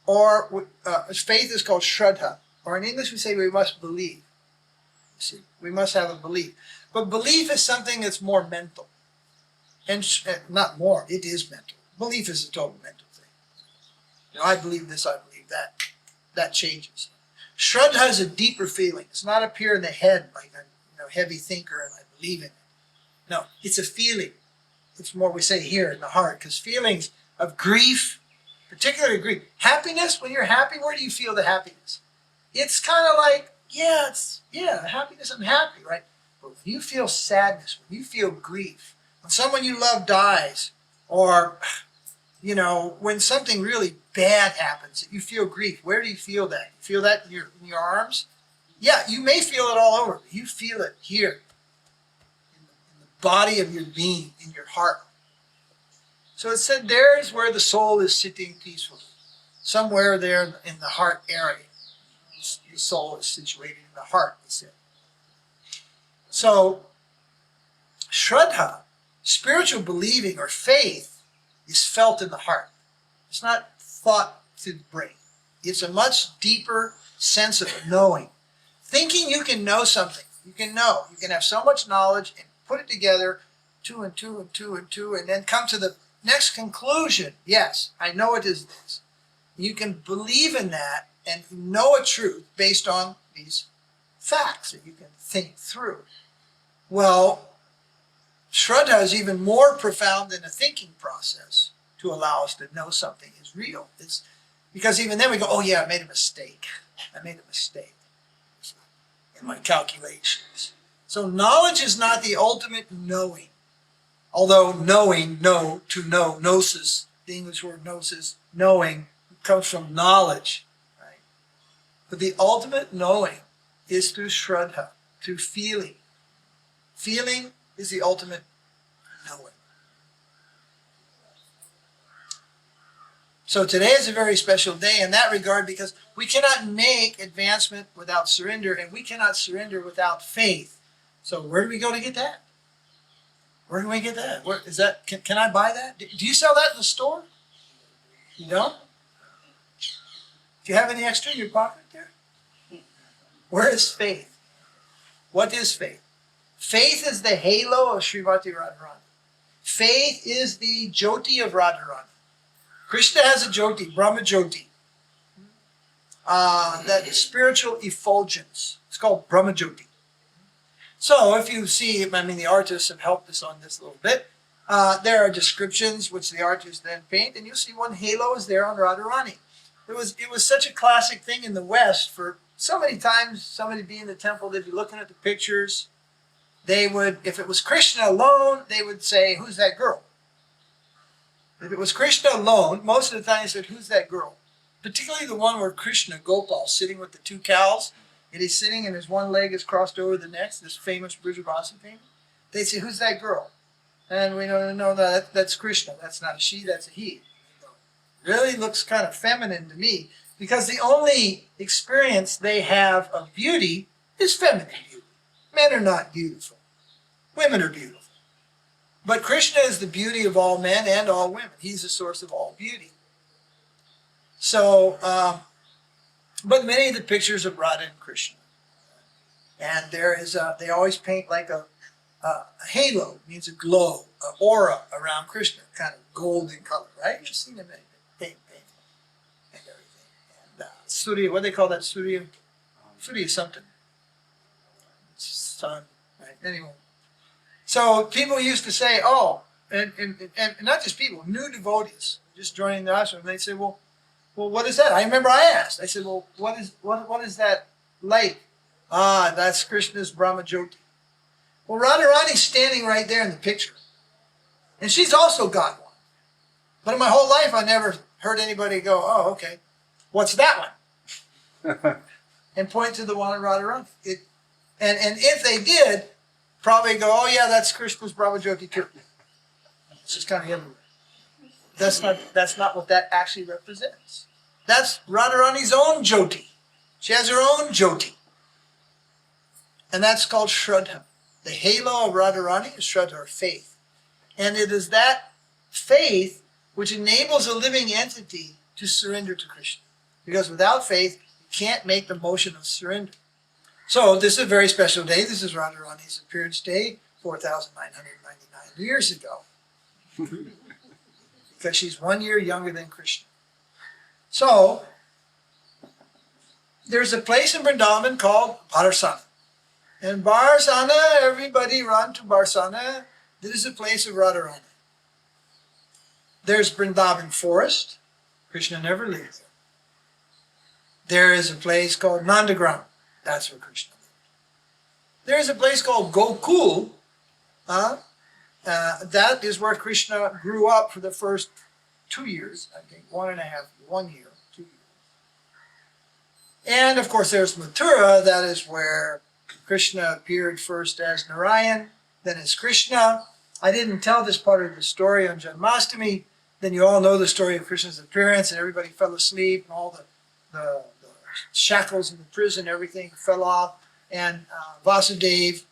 Or faith is called Shraddha. Or in English, we say we must believe. You see, we must have a belief. But belief is something that's more mental. And not more, it is mental. Belief is a total mental thing. You know, I believe this, I believe that. That changes. Shraddha is a deeper feeling. It's not up here in the head like a heavy thinker and I believe in it. No, it's a feeling. It's more we say here in the heart, because feelings of grief, particularly grief. Happiness, when you're happy, where do you feel the happiness? It's kind of like, happiness, I'm happy, right? But when you feel sadness, when you feel grief, when someone you love dies, or, when something really bad happens, you feel grief, where do you feel that? You feel that in your arms? Yeah, you may feel it all over, but you feel it here, in the body of your being, in your heart. So it said there is where the soul is sitting peacefully, somewhere there in the heart area. The soul is situated in the heart, he said. So, Shraddha, spiritual believing or faith, is felt in the heart. It's not thought through the brain. It's a much deeper sense of knowing. Thinking you can know something. You can know. You can have so much knowledge and put it together, 2 and 2 and 2 and 2, and then come to the next conclusion. Yes, I know it is this. You can believe in that and know a truth based on these facts that you can think through. Well, Shraddha is even more profound than a thinking process to allow us to know something is real. It's because even then we go, oh yeah, I made a mistake. I made a mistake in my calculations. So knowledge is not the ultimate knowing. Although knowing, to know, gnosis, the English word gnosis, knowing, comes from knowledge. Right? But the ultimate knowing is through Shraddha, through feeling. Feeling is the ultimate knowing. So today is a very special day in that regard because we cannot make advancement without surrender, and we cannot surrender without faith. So where do we go to get that? Where do we get that? Where is that? Can I buy that? Do you sell that in the store? You don't? Do you have any extra in your pocket there? Where is faith? What is faith? Faith is the halo of Srimati Radharāṇī. Faith is the jyoti of Rādhārāṇī. Krishna has a jyoti, Brahma jyoti. That spiritual effulgence. It's called Brahma jyoti. So if you see, the artists have helped us on this a little bit. There are descriptions which the artists then paint, and you'll see one halo is there on Rādhārāṇī. It was such a classic thing in the West for so many times. Somebody be in the temple, they'd be looking at the pictures. They would, if it was Krishna alone, they would say, "Who's that girl?" If it was Krishna alone, most of the time they said, "Who's that girl?" Particularly the one where Krishna, Gopal, sitting with the two cows, and he's sitting and his one leg is crossed over the next, this famous Brijavasi painting. They'd say, "Who's that girl?" And we know, no, that's Krishna. That's not a she, that's a he. Really looks kind of feminine to me, because the only experience they have of beauty is feminine beauty. Men are not beautiful. Women are beautiful. But Krishna is the beauty of all men and all women. He's the source of all beauty. So, but many of the pictures of Radha and Krishna. And there is they always paint like a halo, means a glow, an aura around Krishna, kind of golden color, right? You've seen them paint and everything. And Surya, what do they call that? Surya something. Sun, right? Anyway. So people used to say, oh, and not just people, new devotees just joining the ashram, and they'd say, well, what is that? I remember I asked. I said, well, what is that light? Ah, that's Krishna's Brahma Jyoti. Well, Rādhārāṇī's standing right there in the picture. And she's also got one. But in my whole life, I never heard anybody go, oh, okay, what's that one? And point to the one in Rādhārāṇī. And if they did, probably go, oh yeah, that's Krishna's Brahma Jyoti too. It's just kind of everywhere. That's not what that actually represents. That's Rādhārāṇī's own Jyoti. She has her own Jyoti. And that's called Shraddha. The halo of Rādhārāṇī is Shraddha, or faith. And it is that faith which enables a living entity to surrender to Krishna. Because without faith, you can't make the motion of surrender. So this is a very special day. This is Rādhārāṇī's appearance day, 4,999 years ago. Because she's 1 year younger than Krishna. So, there's a place in Vṛndāvana called Barsana. And Barsana, everybody run to Barsana. This is a place of Rādhārāṇī. There's Vṛndāvana forest. Krishna never lives there. There is a place called Nandagram. That's where Krishna lives. There is a place called Gokul. That is where Krishna grew up for the first 2 years, I think, 1 year, 2 years. And of course there's Mathura, that is where Krishna appeared first as Narayan, then as Krishna. I didn't tell this part of the story on Janmashtami. Then you all know the story of Krishna's appearance, and everybody fell asleep, and all the shackles in the prison, everything fell off. And Vasudeva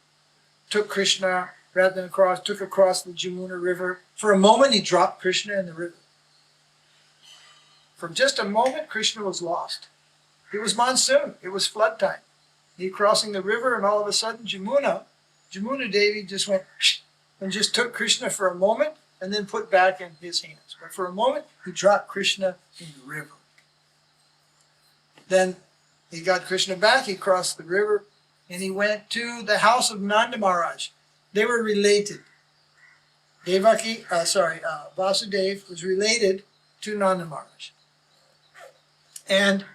took Krishna, wrapped him across, took across the Jamuna River. For a moment, he dropped Krishna in the river. For just a moment, Krishna was lost. It was monsoon. It was flood time. He crossing the river, and all of a sudden, Jamuna Devi just went and just took Krishna for a moment, and then put back in his hands. But for a moment, he dropped Krishna in the river. Then he got Krishna back. He crossed the river, and he went to the house of Nanda Maharaj. They were related. Vasudeva was related to Nanda Maharaj. And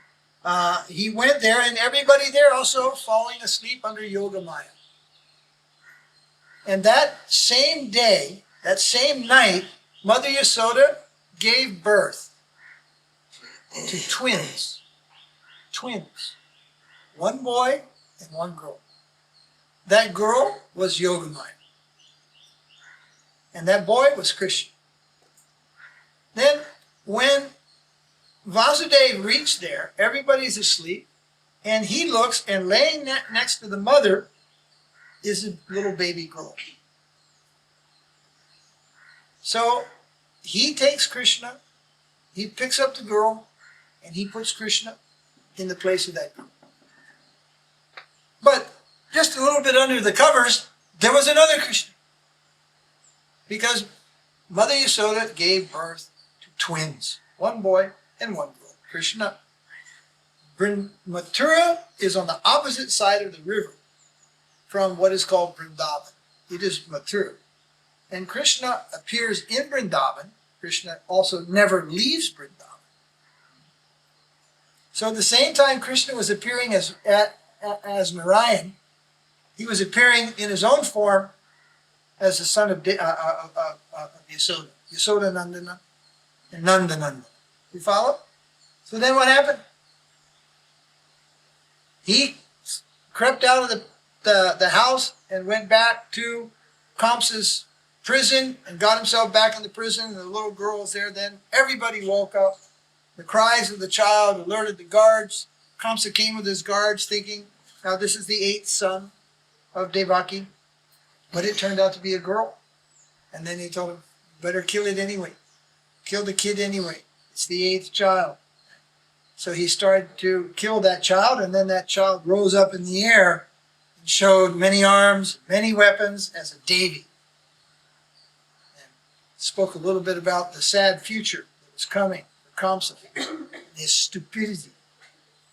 he went there, and everybody there also falling asleep under Yoga Maya. And that same day, that same night, Mother Yasoda gave birth to twins. Twins. One boy and one girl. That girl was Yogamaya. And that boy was Krishna. Then when Vasudeva reached there, everybody's asleep, and he looks, and laying next to the mother is a little baby girl. So he takes Krishna, he picks up the girl, and he puts Krishna in the place of that girl. But just a little bit under the covers, there was another Krishna. Because Mother Yasoda gave birth to twins, one boy and one girl, Krishna. Mathura is on the opposite side of the river from what is called Vṛndāvana. It is Mathura. And Krishna appears in Vṛndāvana. Krishna also never leaves Vṛndāvana. So at the same time Krishna was appearing as Narayan, he was appearing in his own form as the son of Yasoda. Yasoda Nandana and Nandananda. You follow? So then what happened? He crept out of the house and went back to Kamsa's prison and got himself back in the prison, and the little girl was there. Then everybody woke up. The cries of the child alerted the guards. Kamsa came with his guards thinking, now this is the 8th son of Devaki. But it turned out to be a girl. And then he told him, better kill it anyway. Kill the kid anyway. It's the 8th child. So he started to kill that child, and then that child rose up in the air and showed many arms, many weapons as a Devi. And spoke a little bit about the sad future that was coming for Kamsa, and his stupidity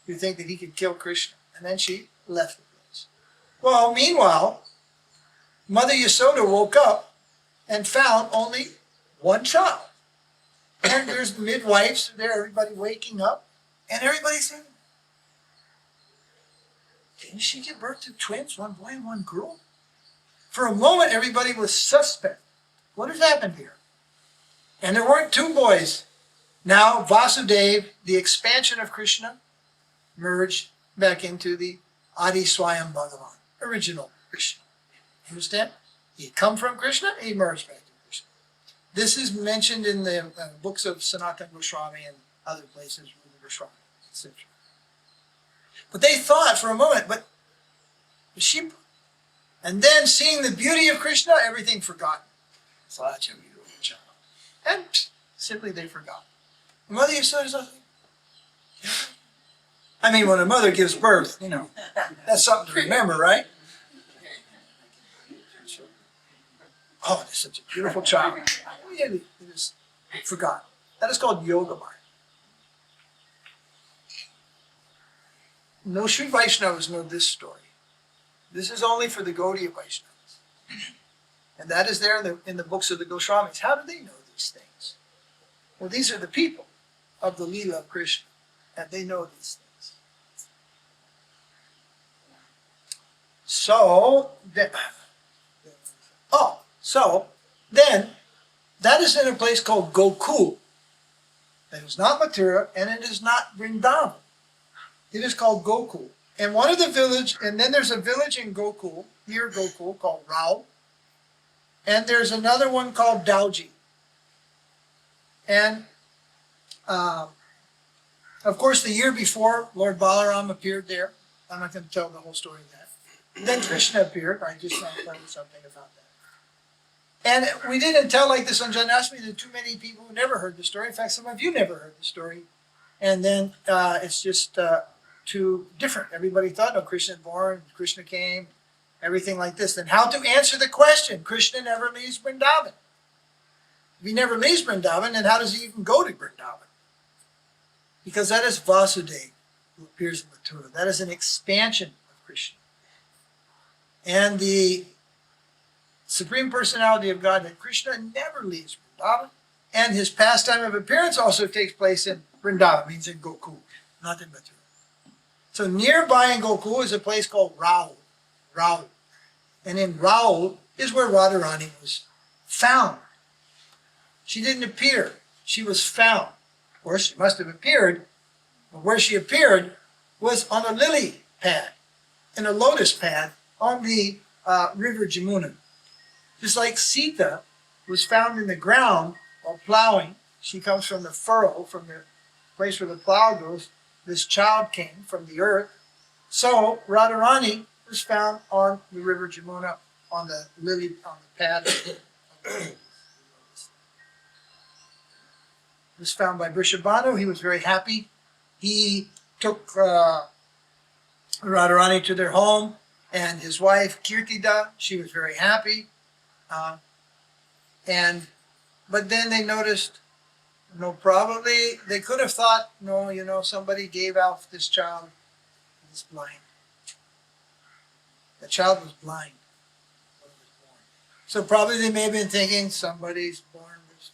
to think that he could kill Krishna. And then she left the place. Well, meanwhile, Mother Yasoda woke up and found only one child. And there's the midwives there, everybody waking up. And everybody's saying, didn't she give birth to twins, one boy and one girl? For a moment, everybody was suspect. What has happened here? And there weren't two boys. Now, Vasudeva, the expansion of Krishna, merged back into the Adi Swayam Bhagavan, original Krishna. Understand? He had come from Krishna, he merged back to Krishna. This is mentioned in the books of Sanatana Gosvāmī and other places. Etc. But they thought for a moment, but she, and then seeing the beauty of Krishna, everything forgotten. Such a beautiful child. And simply they forgot. Mother Yasoda is nothing. I mean, when a mother gives birth, that's something to remember, right? Oh, it's such a beautiful child. Really, it is forgotten. That is called yoga Maya. No Sri Vaishnavas know this story. This is only for the Gaudiya Vaishnavas. And that is there in the books of the Goswāmis. How do they know these things? Well, these are the people of the Leela of Krishna, and they know these things. So then that is in a place called Gokul. It is not Mathura, and it is not Vṛndāvana. It is called Gokul. And one of the village, and then there's a village in Gokul, near Gokul, called Rao. And there's another one called Dauji. And, of course, the year before, Lord Balaram appeared there. I'm not going to tell the whole story of that. Then Krishna appeared. I just want to tell you something about that. And we didn't tell like this on Janmashtami. There are too many people who never heard the story. In fact, some of you never heard the story. And then it's just too different. Everybody thought, no, Krishna born, Krishna came, everything like this. Then how to answer the question? Krishna never leaves Vṛndāvana. If he never leaves Vṛndāvana, then how does he even go to Vṛndāvana? Because that is Vasudeva, who appears in Mathura. That is an expansion of Krishna. And the Supreme Personality of Godhead, Krishna, never leaves Vṛndāvana. And his pastime of appearance also takes place in Vṛndāvana, means in Gokul, not in Mathura. So nearby in Gokul is a place called Rao. And in Rao is where Rādhārāṇī was found. She didn't appear. She was found. Of course, she must have appeared, but where she appeared was on a lily pad, in a lotus pad on the river Jamuna. Just like Sita was found in the ground while plowing. She comes from the furrow, from the place where the plow goes. This child came from the earth. So Rādhārāṇī was found on the river Jamuna, on the lily, on the pad. Was found by Vṛṣabhanu. He was very happy. He took Rādhārāṇī to their home, and his wife Kirtida, she was very happy. But then they noticed, probably they could have thought, somebody gave out this child. He's blind. The child was blind when he was born. So probably they may have been thinking, somebody's born this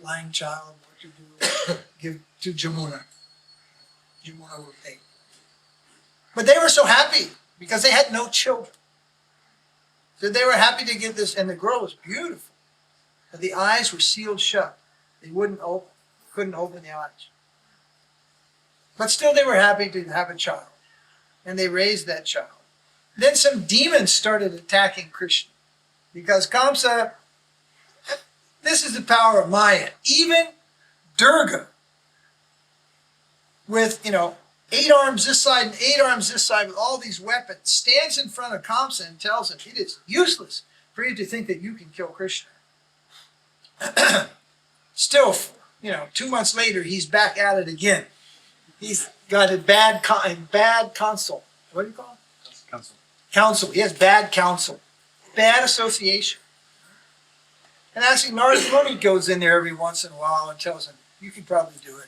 blind child. What to do? Give to Jamuna. Jamuna will take. But they were so happy because they had no children. So they were happy to give this, and the girl was beautiful. But the eyes were sealed shut. They couldn't open the eyes. But still they were happy to have a child. And they raised that child. Then some demons started attacking Krishna. Because Kamsa, this is the power of Maya. Even Durga, with, 8 arms this side and 8 arms this side with all these weapons, stands in front of Kamsa and tells him, it is useless for you to think that you can kill Krishna. Still, 2 months later, he's back at it again. He's got a bad counsel. What do you call it? Council. Counsel. He has bad counsel. Bad association. And actually, Narada Muni goes in there every once in a while and tells him, you could probably do it.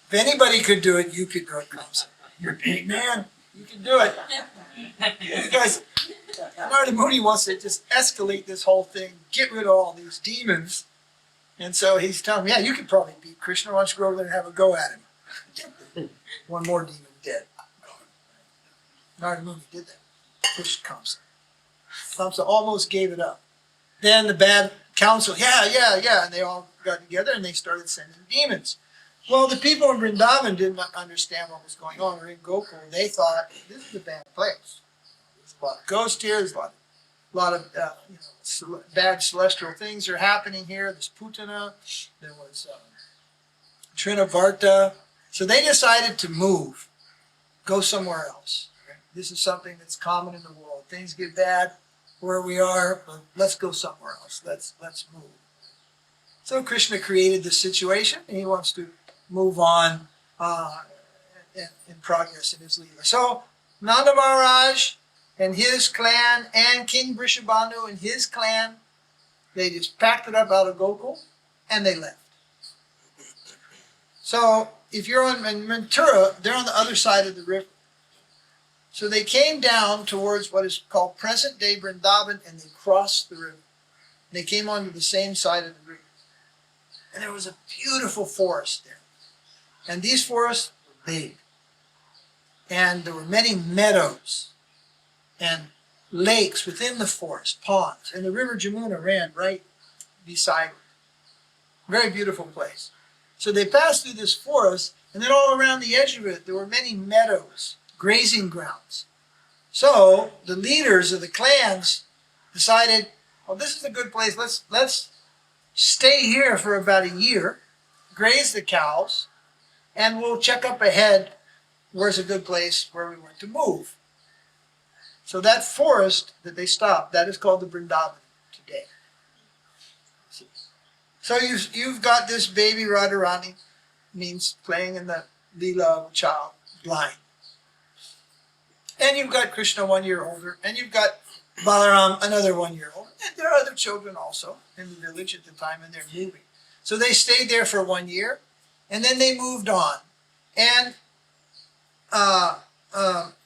If anybody could do it, you could do it, Kamsa. You're a big man. You can do it. Because Narada Muni wants to just escalate this whole thing, get rid of all these demons. And so he's telling me, yeah, you could probably beat Krishna. Why don't you go over there and have a go at him? One more demon dead. Narada Muni did that. Pushed Kamsa. Kamsa almost gave it up. Then the bad council, yeah. And they all got together and they started sending demons. Well, the people in Vṛndāvana didn't understand what was going on. Or in Gokul, they thought, this is a bad place. There's a lot of ghosts here. There's a lot of bad celestial things are happening here. There's Putana. There was Trinavarta. So they decided to move, go somewhere else. Okay? This is something that's common in the world. Things get bad where we are, but let's go somewhere else. Let's move. So Krishna created this situation, and he wants to move on in progress in his Leela. So Nanda Maharaj and his clan and King Vṛṣabhanu and his clan, they just packed it up out of Gokul and they left. So if you're in Mathura, they're on the other side of the river. So they came down towards what is called present-day Vṛndāvana and they crossed the river. They came onto the same side of the river. And there was a beautiful forest there. And these forests were big. And there were many meadows and lakes within the forest, ponds. And the river Jamuna ran right beside it. Very beautiful place. So they passed through this forest, and then all around the edge of it, there were many meadows, grazing grounds. So the leaders of the clans decided, well, this is a good place. Let's stay here for about a year, graze the cows, and we'll check up ahead where's a good place where we want to move. So that forest that they stopped, that is called the Vṛndāvana today. So you've got this baby Rādhārāṇī, means playing in the Leela of a child, blind. And you've got Krishna 1 year older, and you've got Balaram another 1 year older. And there are other children also in the village at the time, and they're moving. So they stayed there for 1 year, and then they moved on. And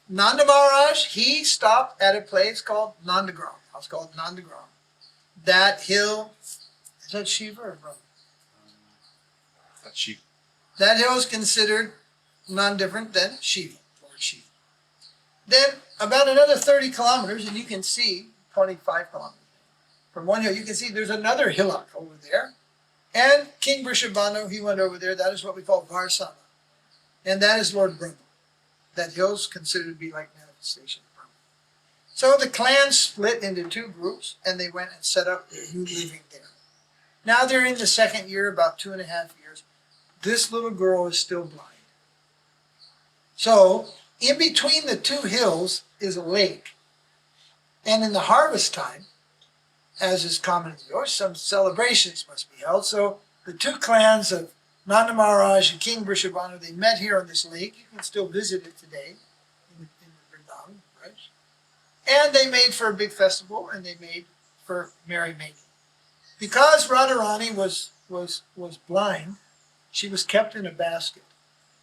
Nanda Maharaj, he stopped at a place called Nandagram. It's called Nandagram. That hill, is that Shiva or Brahma? That's Shiva. That hill is considered none different than Shiva, Lord Shiva. Then about another 30 kilometers, and you can see 25 kilometers from one hill, you can see there's another hillock over there. And King Vṛṣabhanu, he went over there. That is what we call Varsana. And that is Lord Brahma. That hill's considered to be like manifestation of Brahma. So the clan split into 2 groups, and they went and set up their new living there. Now they're in the 2nd year, about 2.5 years. This little girl is still blind. So in between the 2 hills is a lake. And in the harvest time, as is common in the York, some celebrations must be held. So the 2 clans of Nanda Maharaj and King Vṛṣabhanu, they met here on this lake. You can still visit it today in the Vṛndāvana, right? And they made for a big festival, and they made for merrymaking. Because Rādhārāṇī was blind, she was kept in a basket.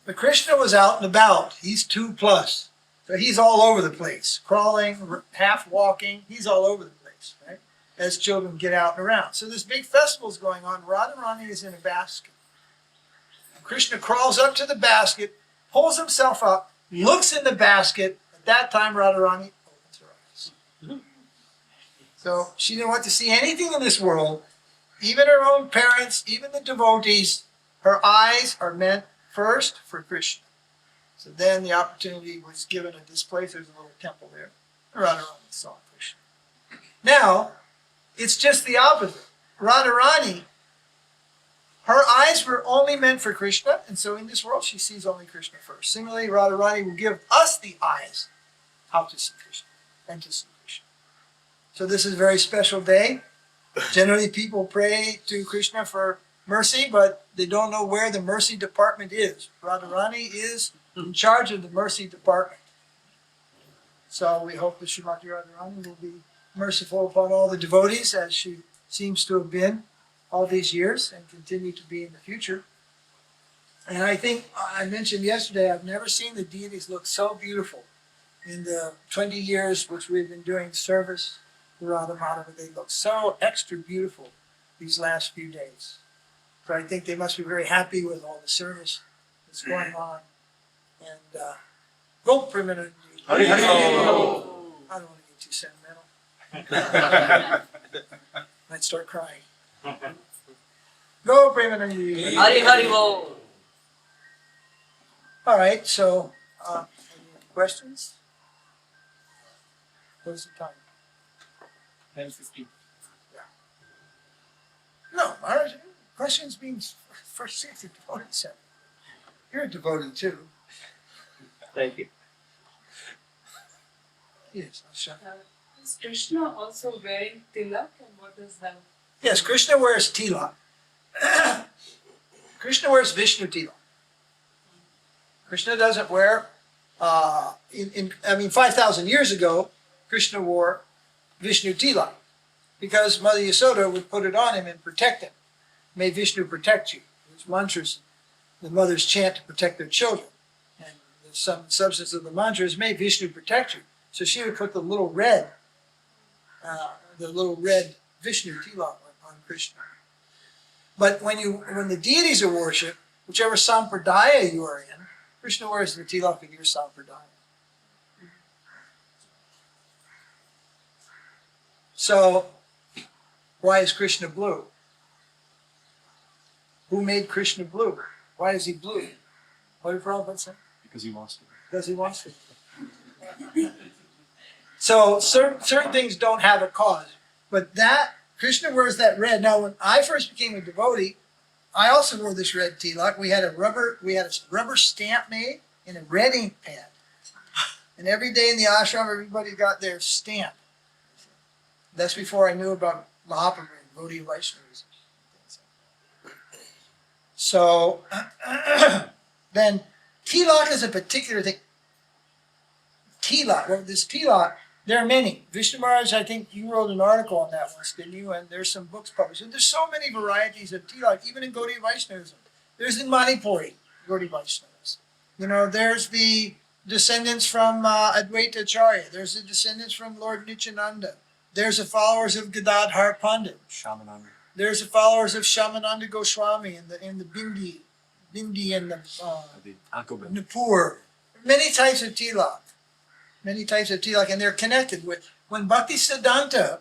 But Krishna was out and about. He's 2+. So he's all over the place, crawling, half walking. He's all over the place, right? As children get out and around. So this big festival's going on. Rādhārāṇī is in a basket. Krishna crawls up to the basket, pulls himself up, looks in the basket. At that time, Rādhārāṇī opens her eyes. So she didn't want to see anything in this world, even her own parents, even the devotees. Her eyes are meant first for Krishna. So then the opportunity was given at this place. There's a little temple there. Rādhārāṇī saw Krishna. Now, it's just the opposite. Rādhārāṇī, her eyes were only meant for Krishna, and so in this world she sees only Krishna first. Similarly, Rādhārāṇī will give us the eyes how to see Krishna and to see Krishna. So this is a very special day. Generally, people pray to Krishna for mercy, but they don't know where the mercy department is. Rādhārāṇī is in charge of the mercy department. So we hope that Srimati Radharani will be merciful upon all the devotees, as she seems to have been all these years and continue to be in the future. And I think I mentioned yesterday, I've never seen the deities look so beautiful. In the 20 years which we've been doing service for Radha Madhava, they look so extra beautiful these last few days. So I think they must be very happy with all the service that's going on. And go Premanandi. Hari Hari. I don't want to get too sentimental. Might start crying. Go Premanandi. Hari Hari Bo. All right, so any questions? What is the time? 10:15. No, Maharaja, questions means first say the devotee said. You're a devotee too. Thank you. Yes, I'll show you. Is Krishna also wearing tilak, and what is that? Yes, Krishna wears tilak. Krishna wears Vishnu tilak. Krishna doesn't wear, 5,000 years ago, Krishna wore Vishnu tilak because Mother Yasoda would put it on him and protect him. May Vishnu protect you. There's mantras the mothers chant to protect their children. And some substance of the mantra is, may Vishnu protect you. So she would put the little red Vishnu tilak on Krishna. But when the deities are worshipped, whichever sampradaya you are in, Krishna wears the tilak of your sampradaya. So, why is Krishna blue? Who made Krishna blue? Why is he blue? What did Prabhupada say? Because he wants to. Because he wants to. So certain things don't have a cause. But Krishna wears that red. Now, when I first became a devotee, I also wore this red tilak. We had a rubber stamp made in a red ink pad. And every day in the ashram, everybody got their stamp. That's before I knew about Mahaprabhu and Gaudiya Vaishnavism. So, then tilak is a particular thing. This tilak, there are many. Vishnu Maharaj, I think you wrote an article on that once, didn't you? And there's some books published. And there's so many varieties of tilak, even in Gaudiya Vaishnavism. There's in Manipuri, Gaudiya Vaishnavas. There's the descendants from Advaita Ācārya. There's the descendants from Lord Nityananda. There's the followers of Gadadhar Pandit. Shamananda. There's the followers of Shamananda Gosvāmī in the Bindi and the Nippur. Many types of tilak. Many types of tilak, and they're connected with. When Bhaktisiddhanta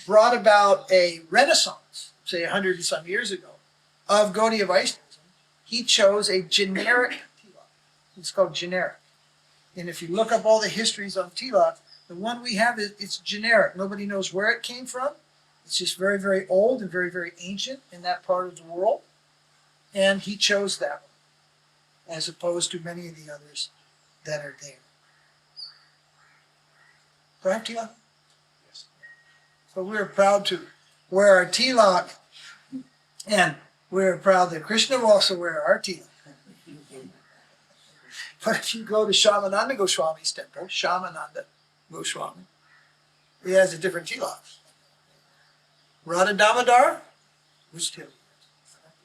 brought about a renaissance, say 100 and some years ago, of Gaudiya Vaishnavism, he chose a generic tilak. It's called generic. And if you look up all the histories on tilak, the one we have, it's generic. Nobody knows where it came from. It's just very, very old and very, very ancient in that part of the world. And he chose that one, as opposed to many of the others that are there. Right, tilak? Yes. So we're proud to wear our tilak, and we're proud that Krishna will also wear our tilak. But if you go to Shamananda Goswami's temple, Shamananda Goswami, He has a different tilak. Radha Damodar, which tilak?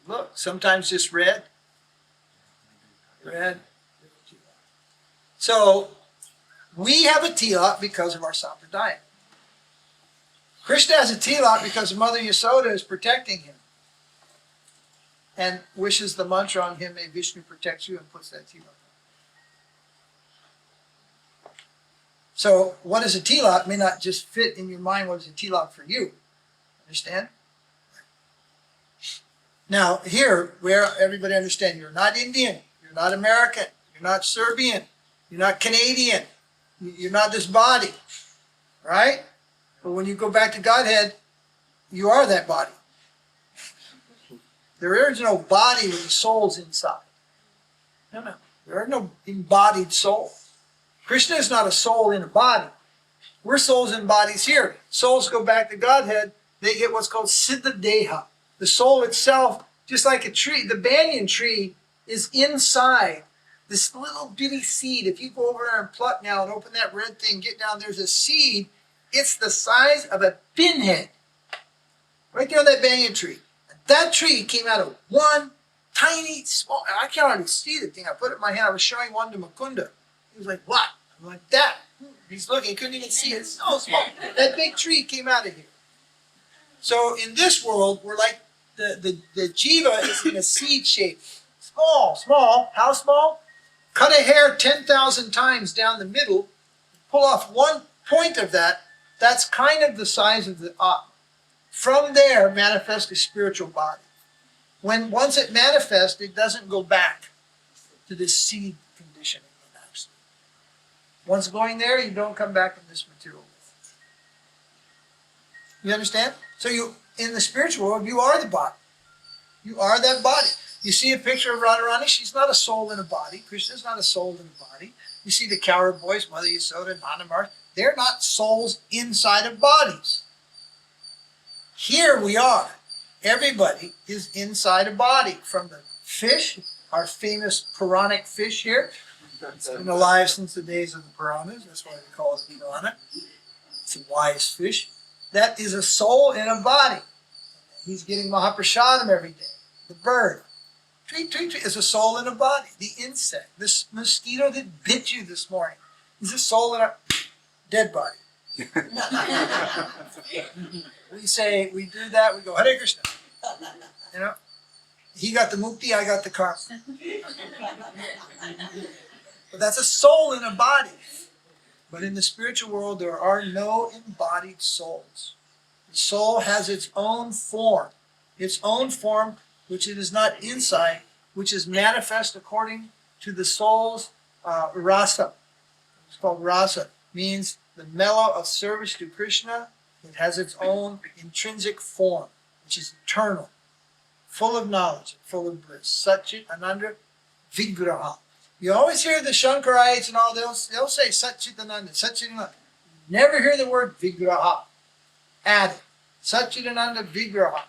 Look, sometimes just red. Red. So, we have a tilak because of our sampradaya. Krishna has a tilak because Mother Yasoda is protecting him and wishes the mantra on him, may Vishnu protect you, and puts that tilak on. So, what is a tilak may not just fit in your mind what is a tilak for you. Understand? Now, here, where everybody understands, you're not Indian, you're not American, you're not Serbian, you're not Canadian, you're not this body, right? But when you go back to Godhead, you are that body. There is no body with the soul's inside. No. There are no embodied soul. Krishna is not a soul in a body. We're souls in bodies here. Souls go back to Godhead, they get what's called Siddha Deha. The soul itself, just like a tree, the banyan tree is inside this little bitty seed. If you go over there and pluck now and open that red thing, get down, there's a seed. It's the size of a pinhead. Right there on that banyan tree. That tree came out of one tiny, small, I can't hardly see the thing. I put it in my hand. I was showing one to Mukunda. He was like, what? I'm like, that. He's looking. He couldn't even see it. It's so small. That big tree came out of here. So in this world, we're like, the jiva is in a seed shape. Small. How small? Cut a hair 10,000 times down the middle, pull off one point of that, that's kind of the size of the Atma. From there, manifest a spiritual body. Once it manifests, it doesn't go back to this seed condition. Once going there, you don't come back in this material world. You understand? So in the spiritual world, you are the body. You are that body. You see a picture of Rādhārāṇī, she's not a soul in a body. Krishna's not a soul in a body. You see the cowherd boys, Mother Yasoda and Nanda Maharaj, they're not souls inside of bodies. Here we are. Everybody is inside a body. From the fish, our famous Puranic fish here. It's been alive since the days of the Puranas. That's why we call it Vṛndāvana. It's a wise fish. That is a soul in a body. He's getting Mahaprasadam every day. The bird. Tweet is a soul in a body. The insect. This mosquito that bit you this morning is a soul in a dead body. We do that, we go, Hare Krishna. You know? He got the mukti, I got the karma. But that's a soul in a body. But in the spiritual world, there are no embodied souls. The soul has its own form. Its own form, which it is not inside, which is manifest according to the soul's rasa. It's called rasa. Means the mellow of service to Krishna. It has its own intrinsic form, which is eternal, full of knowledge, full of bliss. Satchit Ananda Vigraha. You always hear the Shankarites and all, they'll say Satchit Ananda, Satchit Ananda. Never hear the word Vigraha added. Satchit Ananda Vigraha.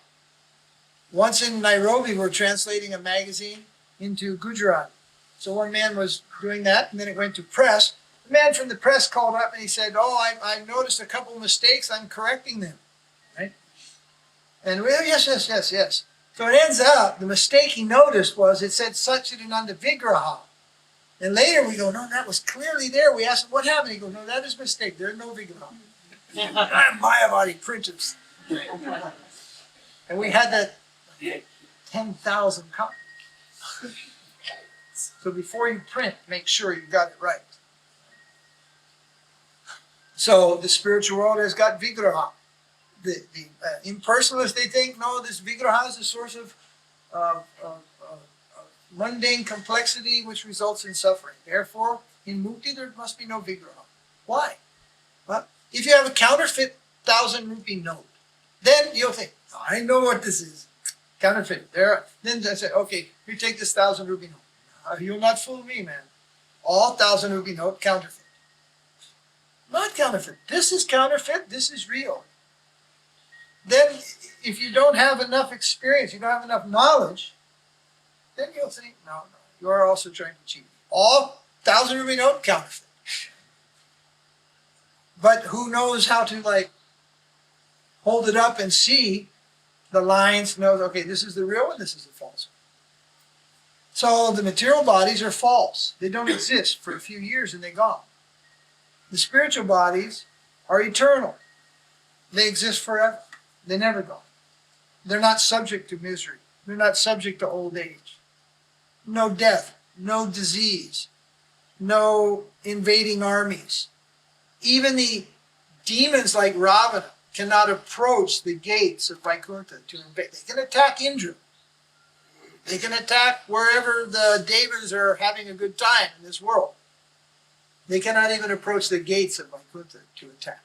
Once in Nairobi, we're translating a magazine into Gujarati. So one man was doing that, and then it went to press. The man from the press called up and he said, I noticed a couple of mistakes, I'm correcting them. Right? And well, yes. So it ends up, the mistake he noticed was it said Satchidananda Vigraha. And later we go, no, that was clearly there. We asked him, what happened? He goes, no, that is a mistake. There's no Vigraha. I'm Mayavadi printers. And we had that 10,000 copies. So before you print, make sure you got it right. So the spiritual world has got Vigraha. The impersonalists, they think, no, this Vigraha is a source of mundane complexity which results in suffering. Therefore, in mukti, there must be no Vigraha. Why? Well, if you have a counterfeit 1,000 rupee note, then you'll think, I know what this is. Counterfeit. Then I say, okay, you take this 1,000 rupee note. You'll not fool me, man. All 1,000 rupee note, counterfeit. Not counterfeit. This is counterfeit. This is real. Then, if you don't have enough experience, you don't have enough knowledge, then you'll think, no, you are also trying to cheat. All 1,000 rupee note, counterfeit. But who knows how to like hold it up and see the lines, knows, okay, this is the real one, this is the false one. So the material bodies are false. They don't exist for a few years and they're gone. The spiritual bodies are eternal. They exist forever. They never go. They're not subject to misery. They're not subject to old age. No death, no disease, no invading armies. Even the demons like Ravana cannot approach the gates of Vaikuntha to invade. They can attack Indra. They can attack wherever the devas are having a good time in this world. They cannot even approach the gates of Vaikuntha to attack.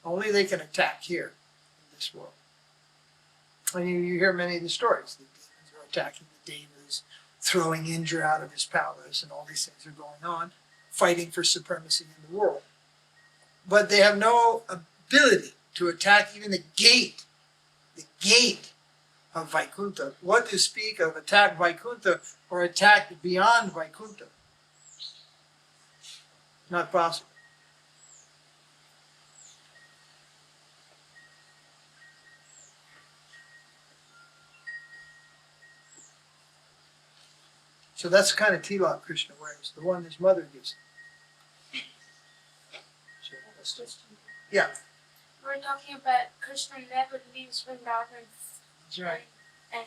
Only they can attack here in this world. And you hear many of the stories. The demons are attacking the devas, throwing Indra out of his palace, and all these things are going on, fighting for supremacy in the world. But they have no ability to attack even the gate of Vaikuntha. What to speak of attack Vaikuntha or attack beyond Vaikuntha? Not possible. So that's the kind of tilak Krishna wears, the one his mother gives him. So that's just, yeah. We're talking about Krishna never leaves Vṛndāvana. That's right. And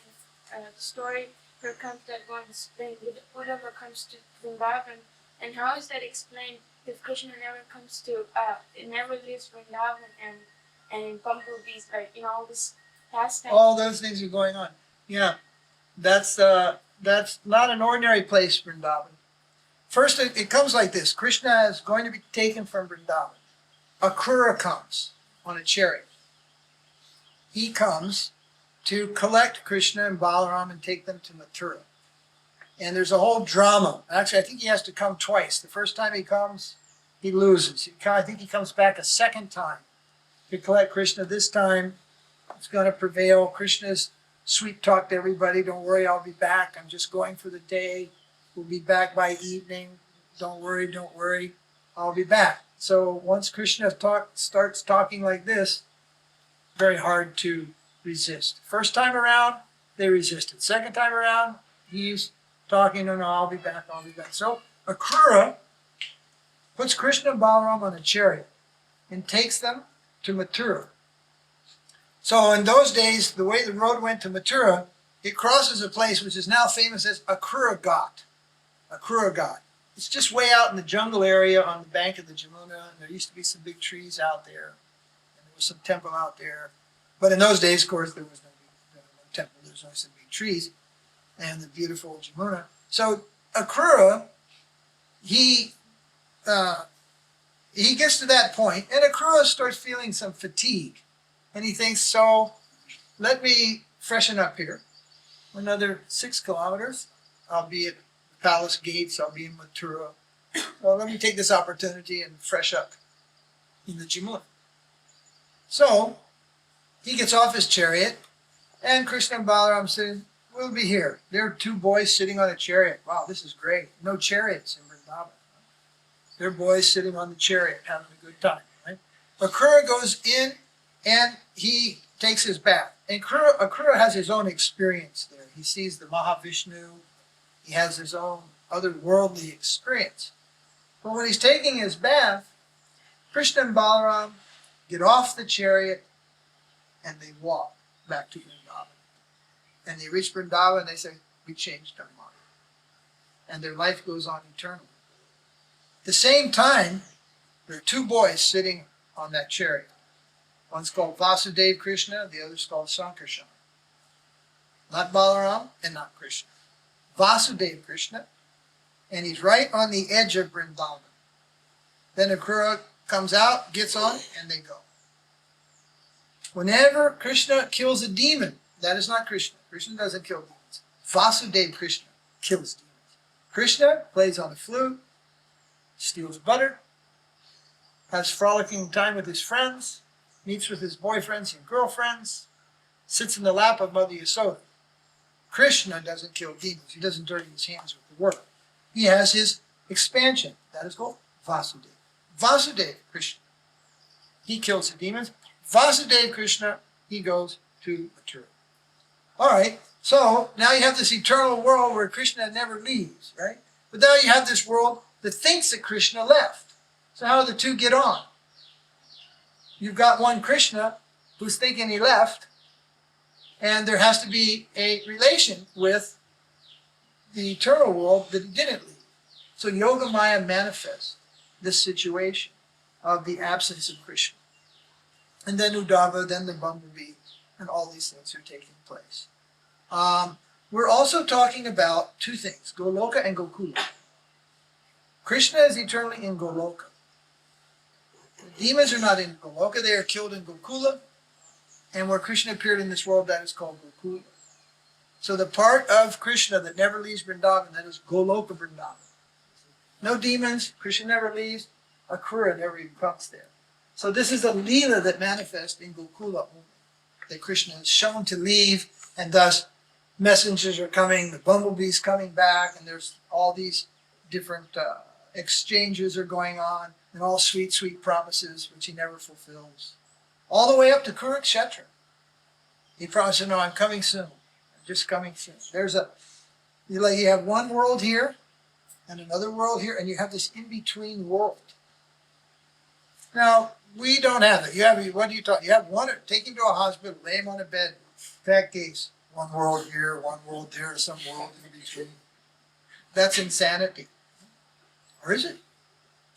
the story here comes that once Buddha comes to Vṛndāvana, and how is that explained if Krishna never comes to, never leaves Vṛndāvana and bumblebees, like, all this pastime? All those things are going on. Yeah. That's not an ordinary place, Vṛndāvana. First, it comes like this. Krishna is going to be taken from Vṛndāvana. Akrura comes on a chariot. He comes to collect Krishna and Balaram and take them to Mathura. And there's a whole drama. Actually, I think he has to come twice. The first time he comes, he loses. I think he comes back a second time to collect Krishna. This time, it's going to prevail. Krishna's sweet talk to everybody. Don't worry, I'll be back. I'm just going for the day. We'll be back by evening. Don't worry, I'll be back. So once Krishna starts talking like this, very hard to resist. First time around, they resisted. Second time around, he's talking, no, I'll be back. So Akrura puts Krishna and Balaram on a chariot and takes them to Mathura. So in those days, the way the road went to Mathura, it crosses a place which is now famous as Akrura Ghat. Akrura Ghat. It's just way out in the jungle area on the bank of the Jamuna, and there used to be some big trees out there, and there was some temple out there. But in those days, of course, there was no temple. There was only some big trees and the beautiful Jamuna. So Akrura, he gets to that point, and Akrura starts feeling some fatigue. And he thinks, so let me freshen up here. Another 6 kilometers, I'll be at the palace gates, I'll be in Mathura. Well, let me take this opportunity and fresh up in the Jamuna. So he gets off his chariot, and Krishna and Balaram said, we'll be here. There are 2 boys sitting on a chariot. Wow, this is great. No chariots in Vṛndāvana. They're boys sitting on the chariot, having a good time, right? Akrura goes in, and he takes his bath. And Akrura has his own experience there. He sees the Mahavishnu. He has his own otherworldly experience. But when he's taking his bath, Krishna and Balaram get off the chariot and they walk back to Vṛndāvana. And they reach Vṛndāvana and they say, we changed our mind. And their life goes on eternally. At the same time, there are 2 boys sitting on that chariot. One's called Vasudeva Krishna, the other's called Sankarsana. Not Balaram and not Krishna. Vasudeva Krishna, and he's right on the edge of Vṛndāvana. Then Akrura comes out, gets on, and they go. Whenever Krishna kills a demon, that is not Krishna. Krishna doesn't kill demons. Vasudeva Krishna kills demons. Krishna plays on a flute, steals butter, has frolicking time with his friends, meets with his boyfriends and girlfriends, sits in the lap of Mother Yasoda. Krishna doesn't kill demons. He doesn't dirty his hands with the work. He has his expansion. That is called Vasudeva. Vasudeva Krishna. he kills the demons. Vāsudeva Krishna, he goes to Mathura. All right, so now you have this eternal world where Krishna never leaves, right? But now you have this world that thinks that Krishna left. So how do the two get on? You've got one Krishna who's thinking he left, and there has to be a relation with the eternal world that he didn't leave. So Yoga Maya manifests this situation of the absence of Krishna. And then Uddhava, then the bumblebee, and all these things are taking place. We're also talking about two things, Goloka and Gokula. Krishna is eternally in Goloka. The demons are not in Goloka, they are killed in Gokula. And where Krishna appeared in this world, that is called Gokula. So the part of Krishna that never leaves Vṛndāvana, that is Goloka Vṛndāvana. No demons, Krishna never leaves, Akrura never even comes there. So this is a Leela that manifests in Gokula only. That Krishna is shown to leave, and thus messengers are coming, the bumblebees coming back, and there's all these different exchanges are going on, and all sweet, sweet promises which he never fulfills. All the way up to Kurukshetra. He promises, no, I'm coming soon. I'm just coming soon. You have one world here, and another world here, and you have this in-between world. Now, we don't have it. What do you talk? You have one, take him to a hospital, lay him on a bed, fat case. One world here, one world there, some world in between. That's insanity. Or is it?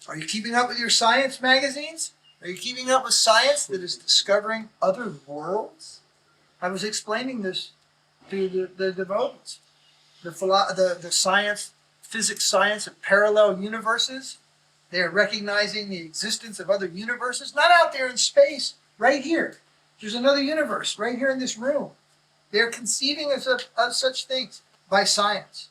Are you keeping up with your science magazines? Are you keeping up with science that is discovering other worlds? I was explaining this to the devotees. The science, physics science of parallel universes. They are recognizing the existence of other universes, not out there in space, right here. There's another universe right here in this room. They're conceiving of such things by science.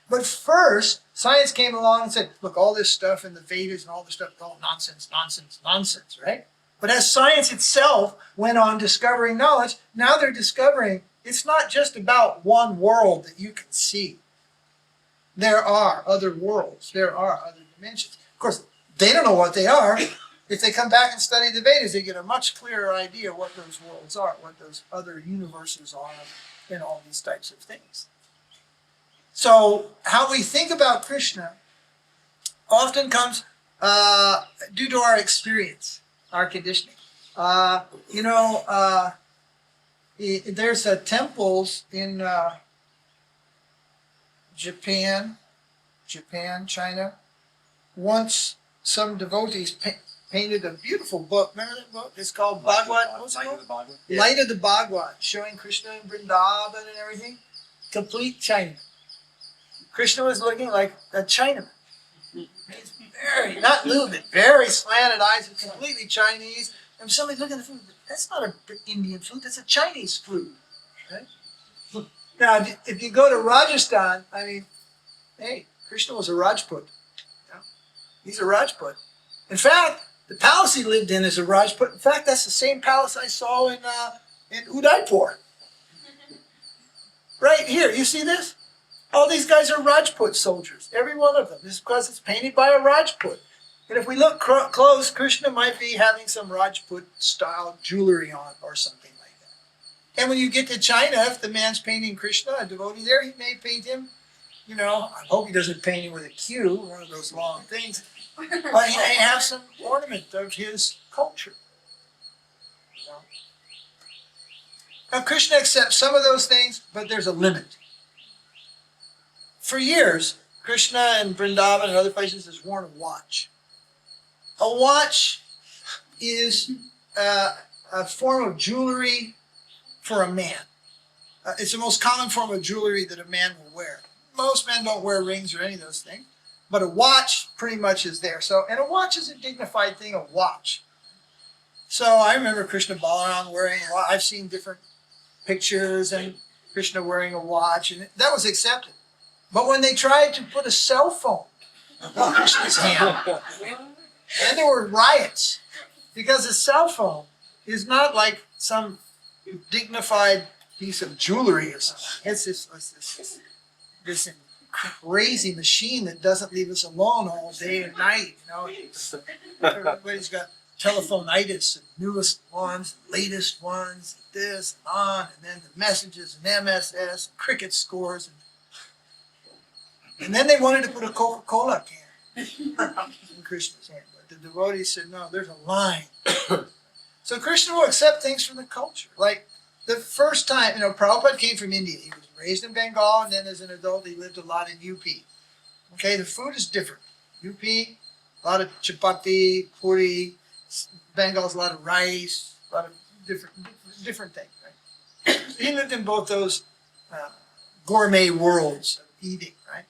But first, science came along and said, look, all this stuff in the Vedas and all this stuff is all nonsense, nonsense, nonsense, right? But as science itself went on discovering knowledge, now they're discovering it's not just about one world that you can see. There are other worlds. There are other dimensions. Of course, they don't know what they are. If they come back and study the Vedas, they get a much clearer idea what those worlds are, what those other universes are, and all these types of things. So how we think about Krishna often comes due to our experience, our conditioning. There's temples in Japan, China. Once some devotees painted a beautiful book. Remember that book? It's called Bhagavad. What's it called? Light of the Bhagavad, showing Krishna and Vṛndāvana and everything. Complete China. Krishna was looking like a Chinaman. He's very, not a little bit, very slanted eyes, and completely Chinese. And somebody looking at the food, that's not an Indian food, that's a Chinese food. Right? Now, if you go to Rajasthan, hey, Krishna was a Rajput. Yeah? He's a Rajput. In fact, the palace he lived in is a Rajput. In fact, that's the same palace I saw in Udaipur. Right here, you see this? All these guys are Rajput soldiers, every one of them. This is because it's painted by a Rajput. And if we look close, Krishna might be having some Rajput-style jewelry on or something like that. And when you get to China, if the man's painting Krishna, a devotee there, he may paint him, I hope he doesn't paint him with a Q, one of those long things. But he may have some ornament of his culture. Now, Krishna accepts some of those things, but there's a limit. For years, Krishna and Vṛndāvana and other places has worn a watch. A watch is a form of jewelry for a man. It's the most common form of jewelry that a man will wear. Most men don't wear rings or any of those things, but a watch pretty much is there. And a watch is a dignified thing, a watch. So I remember Krishna Balaram wearing a watch. I've seen different pictures and Krishna wearing a watch, and that was accepted. But when they tried to put a cell phone on Krishna's hand, and there were riots, because a cell phone is not like some dignified piece of jewelry or something. It's this crazy machine that doesn't leave us alone all day and night. Everybody's got telephonitis, and newest ones, latest ones, this and on, and then the messages and MSS, and cricket scores, and then they wanted to put a Coca-Cola can in Krishna's hand, but the devotees said, no, there's a line. So Krishna will accept things from the culture. Like the first time, Prabhupada came from India. He was raised in Bengal, and then as an adult, he lived a lot in UP. Okay, the food is different. UP, a lot of chapati, puri. Bengal's a lot of rice, a lot of different things. Right? He lived in both those gourmet worlds of eating. Right.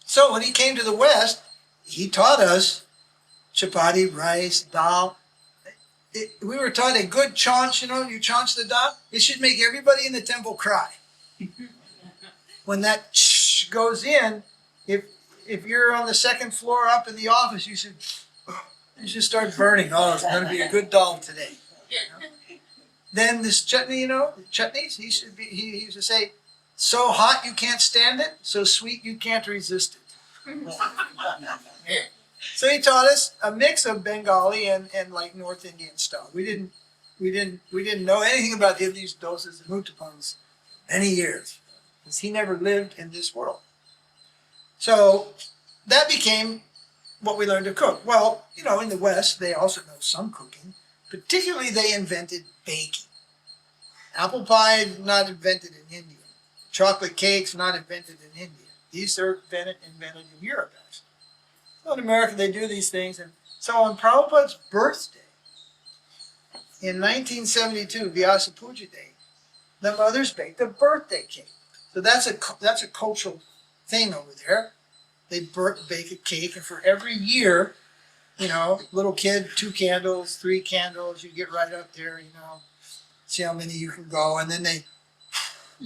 So when he came to the West, he taught us chapati, rice, dal. We were taught a good chaunch, you chaunch the dal, it should make everybody in the temple cry. When that goes in, if you're on the second floor up in the office, you should start burning. Oh, it's going to be a good dal today. Then this chutney, chutneys, he used to say, so hot you can't stand it, so sweet you can't resist it. So he taught us a mix of Bengali and like North Indian style. We didn't know anything about these dosas and uttappams many years, because he never lived in this world. So that became what we learned to cook. Well, in the West, they also know some cooking. Particularly, they invented baking. Apple pie, not invented in India. Chocolate cakes, not invented in India. These are invented in Europe, actually. So in America, they do these things. And so on Prabhupada's birthday, in 1972, Vyasa Puja Day, the mothers baked a birthday cake. So that's a cultural thing over there. They bake a cake, and for every year, little kid, 2 candles, 3 candles, you get right up there, see how many you can go, and then they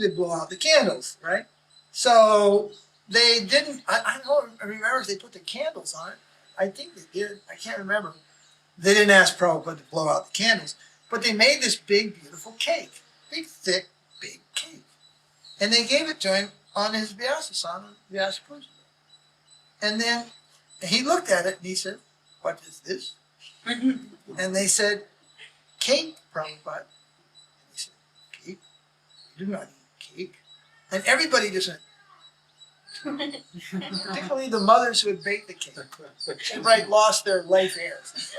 blow out the candles, right? So they didn't, I don't remember if they put the candles on it. I think they did. I can't remember. They didn't ask Prabhupada to blow out the candles, but they made this big, beautiful cake. Big, thick, big cake. And they gave it to him on his Vyasa Vyasa Puja. And then he looked at it and he said, what is this? And they said, cake, Prabhupada. And he said, cake? You do not eat cake. And everybody just went, particularly the mothers who had baked the cake. They lost their life heirs.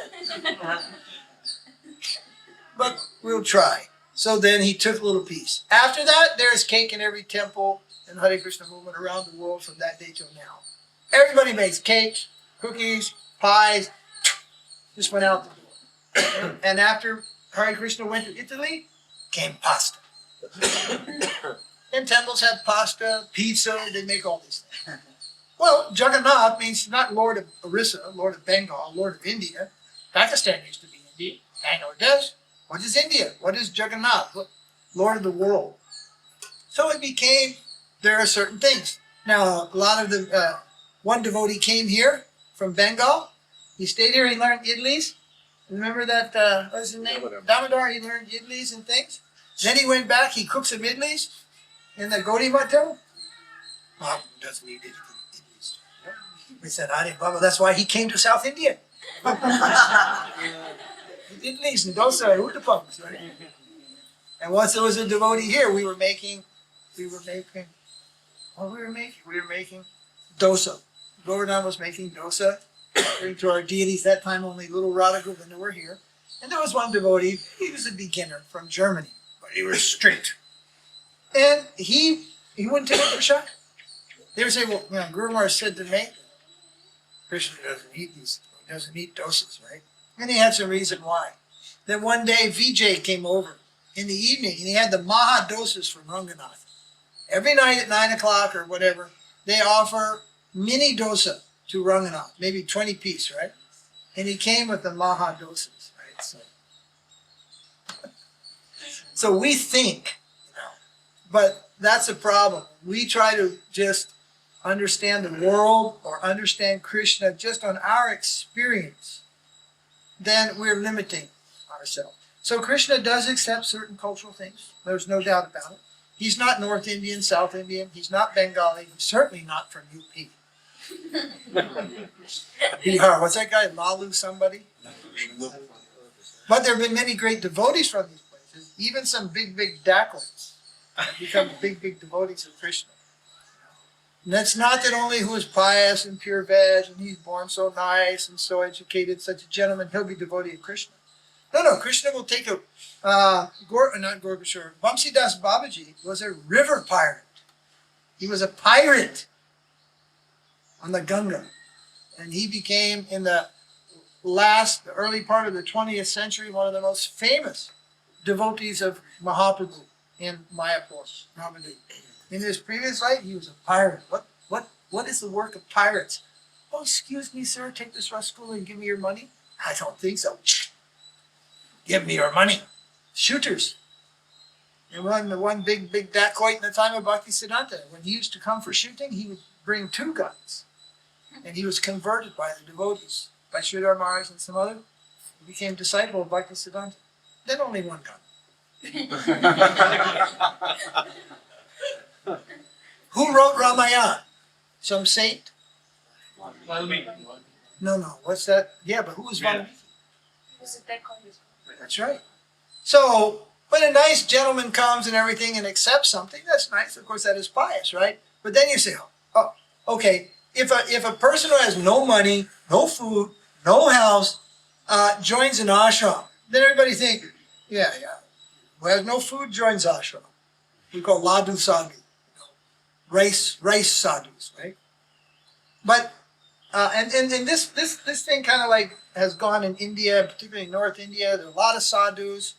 But we'll try. So then he took a little piece. After that, there's cake in every temple in Hare Krishna movement around the world from that day till now. Everybody makes cakes, cookies, pies, just went out the door. And after Hare Krishna went to Italy, came pasta. And temples had pasta, pizza, they make all these things. Well, Jagannath means not Lord of Orissa, Lord of Bengal, Lord of India. Pakistan used to be India. Bangladesh. What is India? What is Jagannath? Lord of the world. So it became, there are certain things. Now, a lot of the, one devotee came here from Bengal. He stayed here, he learned Idlis. Remember that, what's his name? Damodar, he learned Idlis and things. Then he went back, he cooked some Idlis in the Gaudiya temple. Well, doesn't eat Idlis. We said, Hare Baba, that's why he came to South India. Idlis and dosa and uttappams, right? And once there was a devotee here, we were making dosa. Govardhan was making dosa to our deities. That time only little Rādhā Govinda were here. And there was one devotee, he was a beginner from Germany, but he was strict. And he wouldn't take it for shot. They would say, well, Guru Maharaj said to me, Krishna doesn't eat dosas, right? And he had some reason why. Then one day Vijay came over in the evening and he had the Maha dosas from Ranganath. Every night at 9 o'clock or whatever, they offer mini dosa to Ranganath, maybe 20 piece, right? And he came with the Maha dosas, right? So we think, but that's a problem. We try to just understand the world or understand Krishna just on our experience, then we're limiting ourselves. So Krishna does accept certain cultural things. There's no doubt about it. He's not North Indian, South Indian. He's not Bengali. He's certainly not from UP. Bihar, what's that guy? Lalu somebody? But there have been many great devotees from these places, even some big dacoits have become big devotees of Krishna. And that's not that only who is pious and pure veg and he's born so nice and so educated, such a gentleman, he'll be devotee of Krishna. No, Krishna will take a, not Gorgashore, Vamsidas Babaji was a river pirate. He was a pirate on the Ganga. And he became, in the early part of the 20th century, one of the most famous devotees of Mahaprabhu in Mayapur, Navadvip. In his previous life, he was a pirate. What is the work of pirates? Oh, excuse me, sir, take this rascal and give me your money? I don't think so. Give me your money. Shooters. And one big dacoit in the time of Bhaktisiddhanta, when he used to come for shooting, he would bring 2 guns. And he was converted by the devotees, by Śrīla Maharaja and some other. He became disciple of Bhaktisiddhanta. Then only 1 gun. Who wrote Ramayana? Some saint? No. What's that? Yeah, but who was Valmiki? Was it that called? That's right. So when a nice gentleman comes and everything and accepts something, that's nice. Of course, that is pious, right? But then you say, oh, okay. If a person who has no money, no food, no house, joins an ashram, then everybody thinks, yeah. Who has no food joins ashram. We call laddu sadhu, rice sadhus, right? But and this thing kind of like has gone in India, particularly in North India. There are a lot of sadhus.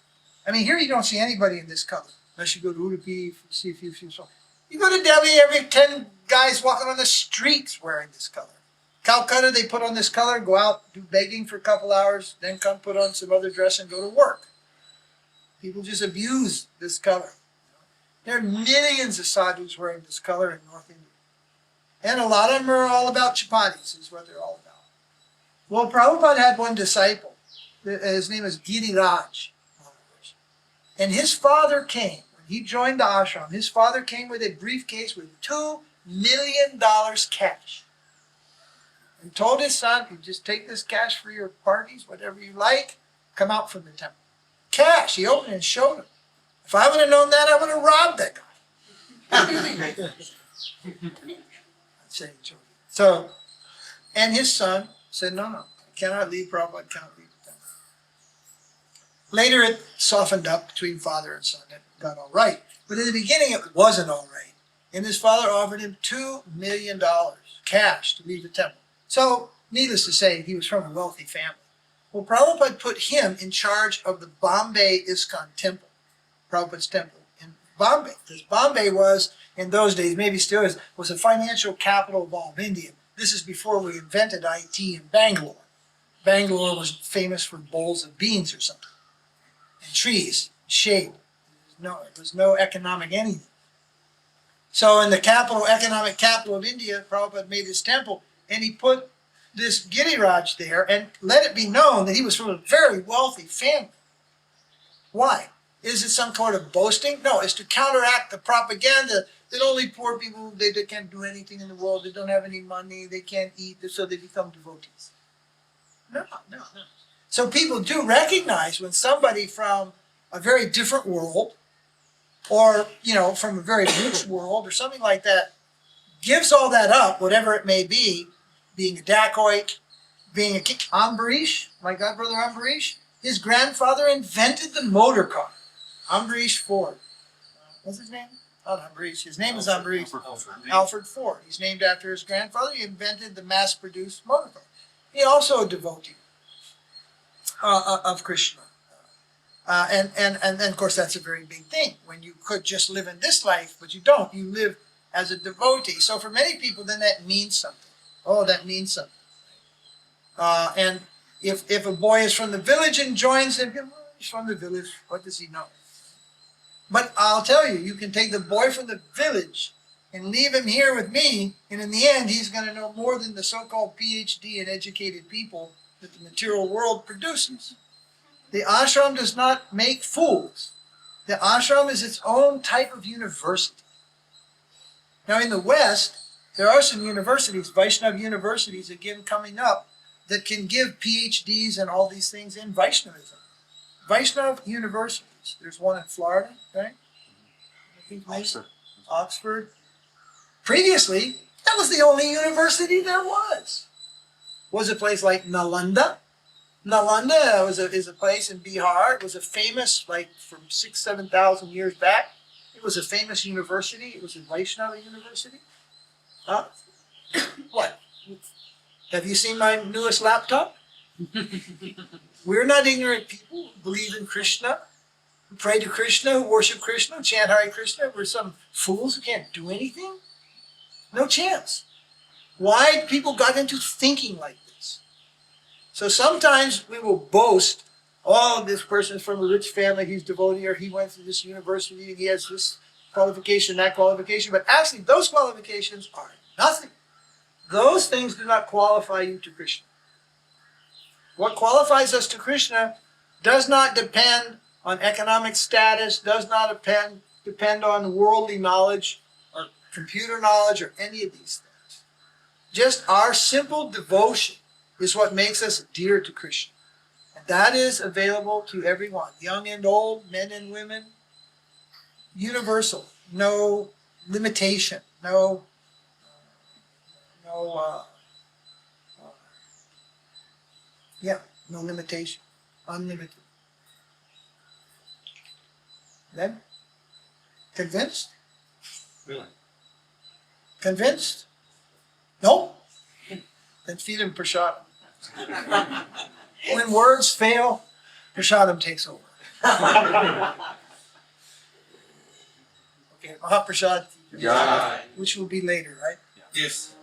I mean, here you don't see anybody in this color unless you go to Udupi, see a few. You go to Delhi, every 10 guys walking on the streets wearing this color. Calcutta, they put on this color, go out, do begging for a couple hours, then come put on some other dress and go to work. People just abuse this color. There are millions of sadhus wearing this color in North India. And a lot of them are all about chapatis, is what they're all about. Well, Prabhupada had one disciple. His name is Giriraj. And his father came. When he joined the ashram, his father came with a briefcase with $2 million cash. And told his son, you just take this cash for your parties, whatever you like, come out from the temple. Cash. He opened it and showed him. If I would have known that, I would have robbed that guy. So, and his son said, no, I cannot leave Prabhupada, cannot leave the temple. Later it softened up between father and son. It got all right. But in the beginning it wasn't all right. And his father offered him $2 million cash to leave the temple. So, needless to say, he was from a wealthy family. Well, Prabhupada put him in charge of the Bombay ISKCON temple, Prabhupada's temple in Bombay. Because Bombay was, in those days, maybe still is, was a financial capital of all of India. This is before we invented IT in Bangalore. Bangalore was famous for bowls of beans or something. And trees, shade. There was no economic anything. So in the economic capital of India, Prabhupada made his temple, and he put this Giriraj there and let it be known that he was from a very wealthy family. Why? Is it some sort of boasting? No, it's to counteract the propaganda that only poor people, they can't do anything in the world, they don't have any money, they can't eat, so they become devotees. No. So people do recognize when somebody from a very different world, or, from a very rich world, or something like that, gives all that up, whatever it may be, being a dacoit, being a king. Ambarish, my godbrother Ambarish, his grandfather invented the motor car. Ambarish Ford. What's his name? Not Ambarish. His name is Ambarish. Alfred Ford. He's named after his grandfather. He invented the mass-produced motor car. He also a devotee of Krishna. And of course, that's a very big thing. When you could just live in this life, but you don't. You live as a devotee. So for many people, then that means something. Oh, that means something. And if a boy is from the village and joins him, he's from the village. What does he know? But I'll tell you, you can take the boy from the village and leave him here with me, and in the end, he's going to know more than the so-called PhD and educated people that the material world produces. The ashram does not make fools. The ashram is its own type of university. Now, in the West, There are some universities, Vaishnava universities, again coming up, that can give PhDs and all these things in Vaishnavism. Vaishnava universities. There's one in Florida, right? I think maybe Oxford. Previously, that was the only university there was. Was a place like Nalanda. Nalanda is a place in Bihar. It was a famous, like from 6,000-7,000 years back. It was a famous university. It was a Vaishnava university. Huh? What? Have you seen my newest laptop? We're not ignorant people who believe in Krishna, who pray to Krishna, who worship Krishna, who chant Hare Krishna. We're some fools who can't do anything? No chance. Why people got into thinking like this? So sometimes we will boast, oh, this person's from a rich family, he's devotee, or he went to this university, he has this qualification, that qualification. But actually, those qualifications are nothing. Those things do not qualify you to Krishna. What qualifies us to Krishna does not depend on economic status, does not depend on worldly knowledge or computer knowledge or any of these things. Just our simple devotion is what makes us dear to Krishna. And that is available to everyone, young and old, men and women, universal, no limitation, no limitation, unlimited. Then, convinced? Really? Convinced? No? Then feed him prasadam. When words fail, prasadam takes over. Okay, Mahaprasad, Yeah. which will be later, right? Yes.